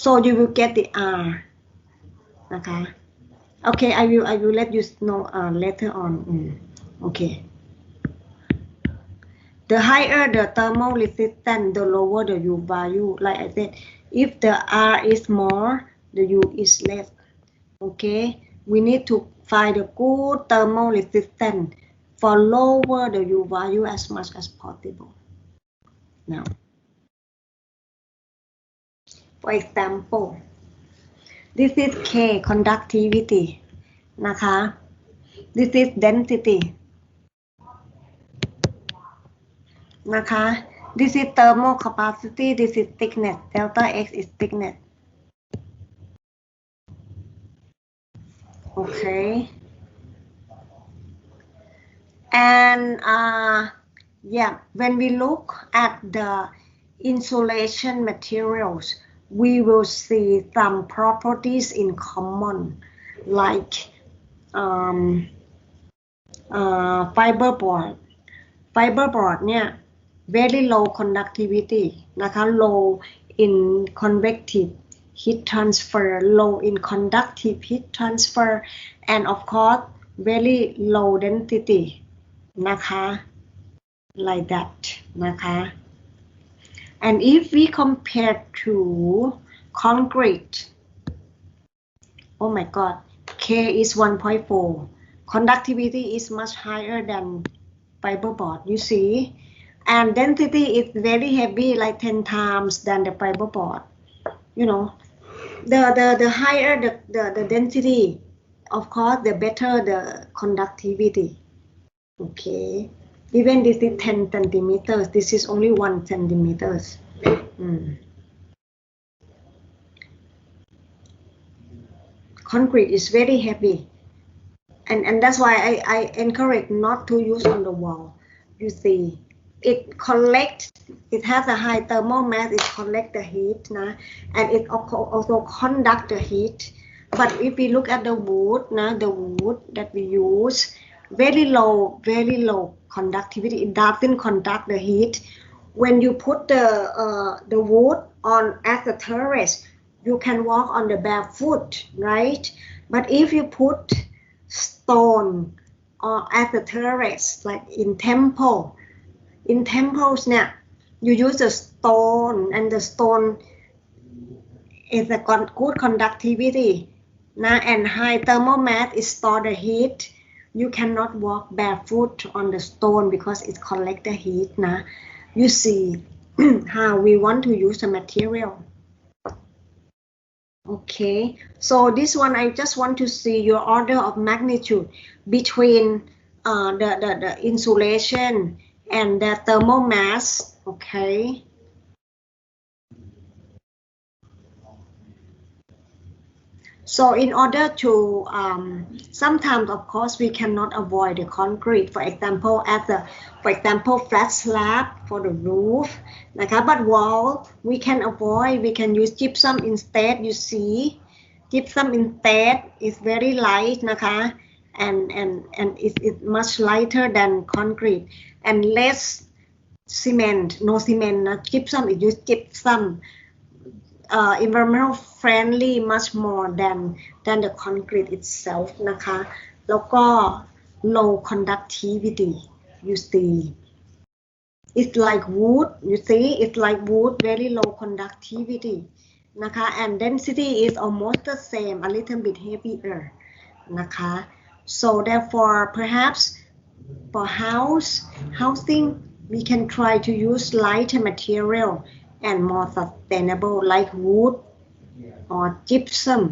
Speaker 1: so you will get the R นะคะ okay I will let you know later on okay the higher the thermal resistance the lower the U value like I said if the R is more the U is less okay we need to find the good thermal resistance for lower the U value as much as possible. Now, for example, this is K conductivity นะคะ this is density นะคะ this is thermal capacity this is thickness delta X is thickness okay and yeah when we look at the insulation materials we will see some properties in common like fiberboard เนี่ย very low conductivity นะคะ low in convective heat transfer low in conductive heat transfer and of course very low density นะคะ like that นะคะ and if we compare to concrete oh my god K is 1.4 conductivity is much higher than fiberboard you see and density is very heavy like 10 times than the fiberboard you know the higher the density of course the better the conductivity okay even this is 10 centimeters this is only 1 centimeters concrete is very heavy and that's why I encourage not to use on the wall you see it has a high thermal mass it collect the heat and it also conduct the heat but if we look at the wood the wood that we use very low conductivity it doesn't conduct the heat when you put the wood on as a terrace you can walk on the barefoot right but if you put stone or as a terrace like in templesเนี่ย you use the stone and the stone is a good conductivity and high thermal mass is store the heat you cannot walk barefoot on the stone because it collect the heat you see how we want to use the material okay so this one I just want to see your order of magnitude between the insulation and the thermal mass okay so in order to sometimes of course we cannot avoid the concrete for example flat slab for the roofนะคะ but wall we can avoid we can use gypsum instead you see gypsum instead is very lightนะคะand it's much lighter than concrete and less cement no cement gypsum is used gypsum environmental friendly much more than the concrete itself นะคะแล้วก็ low conductivity you see it's like wood you see it's like wood very low conductivity นะคะ and density is almost the same a little bit heavier นะคะ so therefore perhaps for housing we can try to use lighter material and more sustainable like wood or gypsum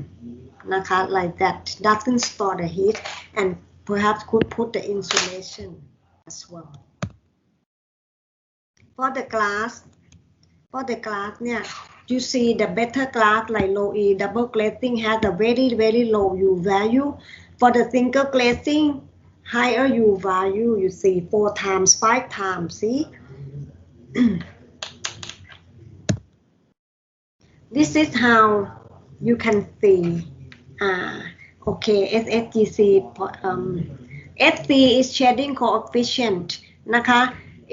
Speaker 1: นะคะ like that doesn't store the heat and perhaps could put the insulation as well for the glass for the glassเนี่ย you see the better glass like low E double glazing has a very low U value. For the single glazing, higher U value. You see 4 times, 5 times. See. This is how you can see. Okay, SSGC. SC is shading coefficient นะคะ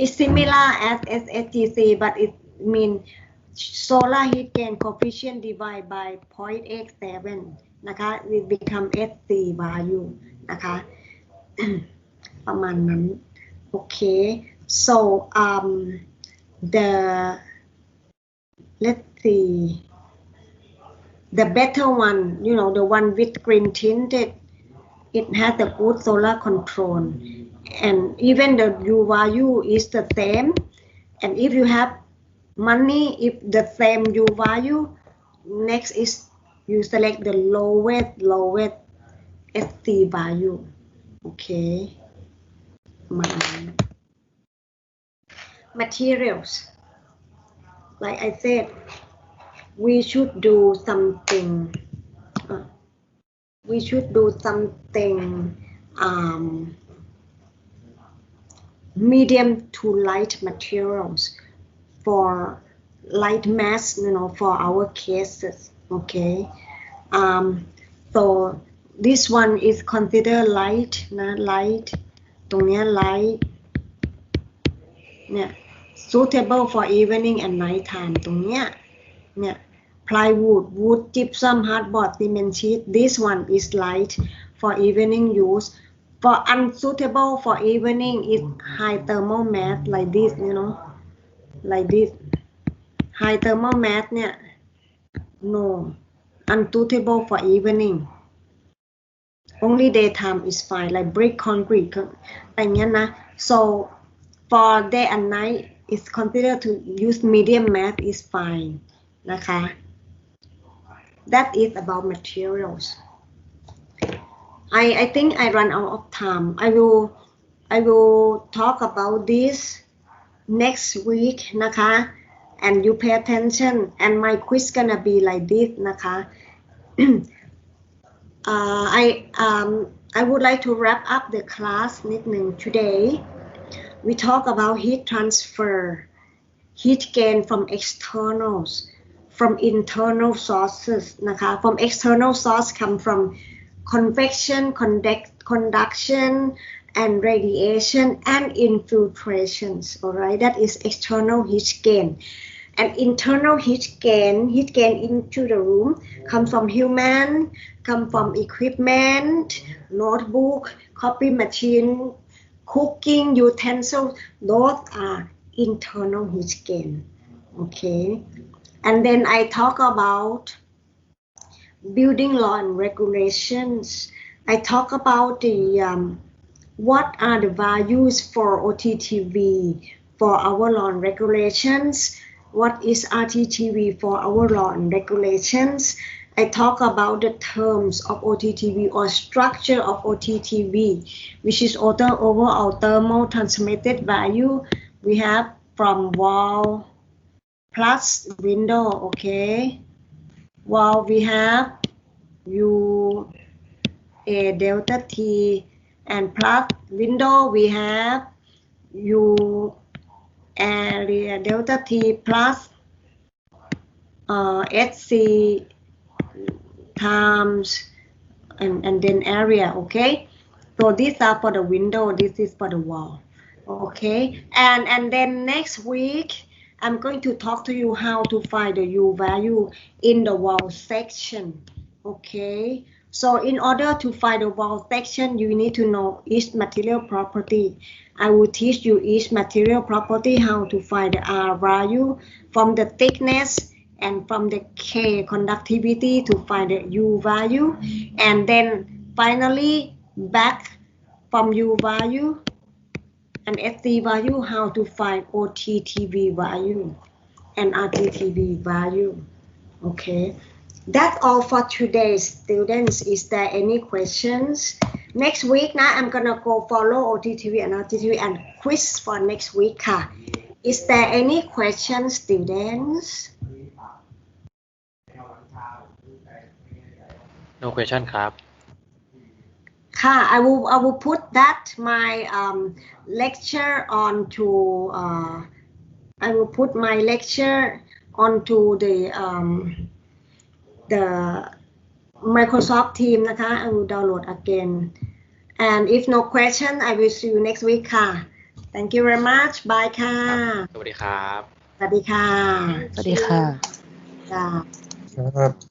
Speaker 1: is similar as SSGC, but it means solar heat gain coefficient divided by 0.87 นะคะ it become SC value นะคะ ประมาณนั้น okay so let's see the better one, you know, the one with green tinted, it has the good solar control, and even the U value is the same. And if you have money, if the same U value, next is you select the lowest SC value. Okay. Materials. Like I said, we should do something. Medium to light materials for light mass, you know, for our cases. Okay. So this one is considered light, light. ตรงเนี้ย light เนี่ย suitable for evening and night time ตรงเนี้ย เนี่ย plywood, wood, gypsum, hardboard, cement sheet. This one is light for evening use. For unsuitable for evening is high thermal mass like this, you know, like this. High thermal mass เนี่ย no, unsuitable for evening. Only daytime is fine, like brick, concrete อย่างเงี้ยนะ so for day and night is considered to use medium mass is fine นะคะ that is about materials. I think I run out of time. I will talk about this next week นะคะ and you pay attention, and my quiz gonna be like this นะคะ I would like to wrap up the class นิดนึง today. We talk about heat transfer, heat gain from externals, from internal sources นะคะ from external source come from convection, conduction, and radiation and infiltrations. All right, that is external heat gain. And internal heat gain into the room comes from human, come from equipment, notebook, copy machine, cooking utensils. Those are internal heat gain. Okay, and then I talk about building law and regulations. I talk about the what are the values for OTTV for our law and regulations. What is RTTV for our law and regulations? I talk about the terms of OTTV or structure of OTTV, which is overall thermal transmitted value. We have from wall plus window, okay? Wall we have U A delta T, and plus window we have U area delta T plus SC times and then area, okay? So these are for the window, this is for the wall, okay? And then next week I'm going to talk to you how to find the U value in the wall section, okay? So in order to find the wall section, you need to know each material property. I will teach you each material property, how to find the R value from the thickness and from the K conductivity to find the U value. And then finally back from U value and SC value, how to find OTTV value and RTTV value. Okay, that's all for today, students. Is there any questions? Next week now I'm gonna go follow OTTV and RTTV and quiz for next week ค่ะ Is there any question, students?
Speaker 3: No question ครับ
Speaker 1: ค่ะ I will put that my lecture onto I will put my lecture onto the Microsoft Teams นะคะ I will download again and if no question I will see you next week ค่ะ Thank you very much bye ค่ะ
Speaker 3: สวัสดีครับ
Speaker 1: สวัสดีค่ะ
Speaker 4: สวัสดีค่ะ
Speaker 1: จ้า
Speaker 5: ครับ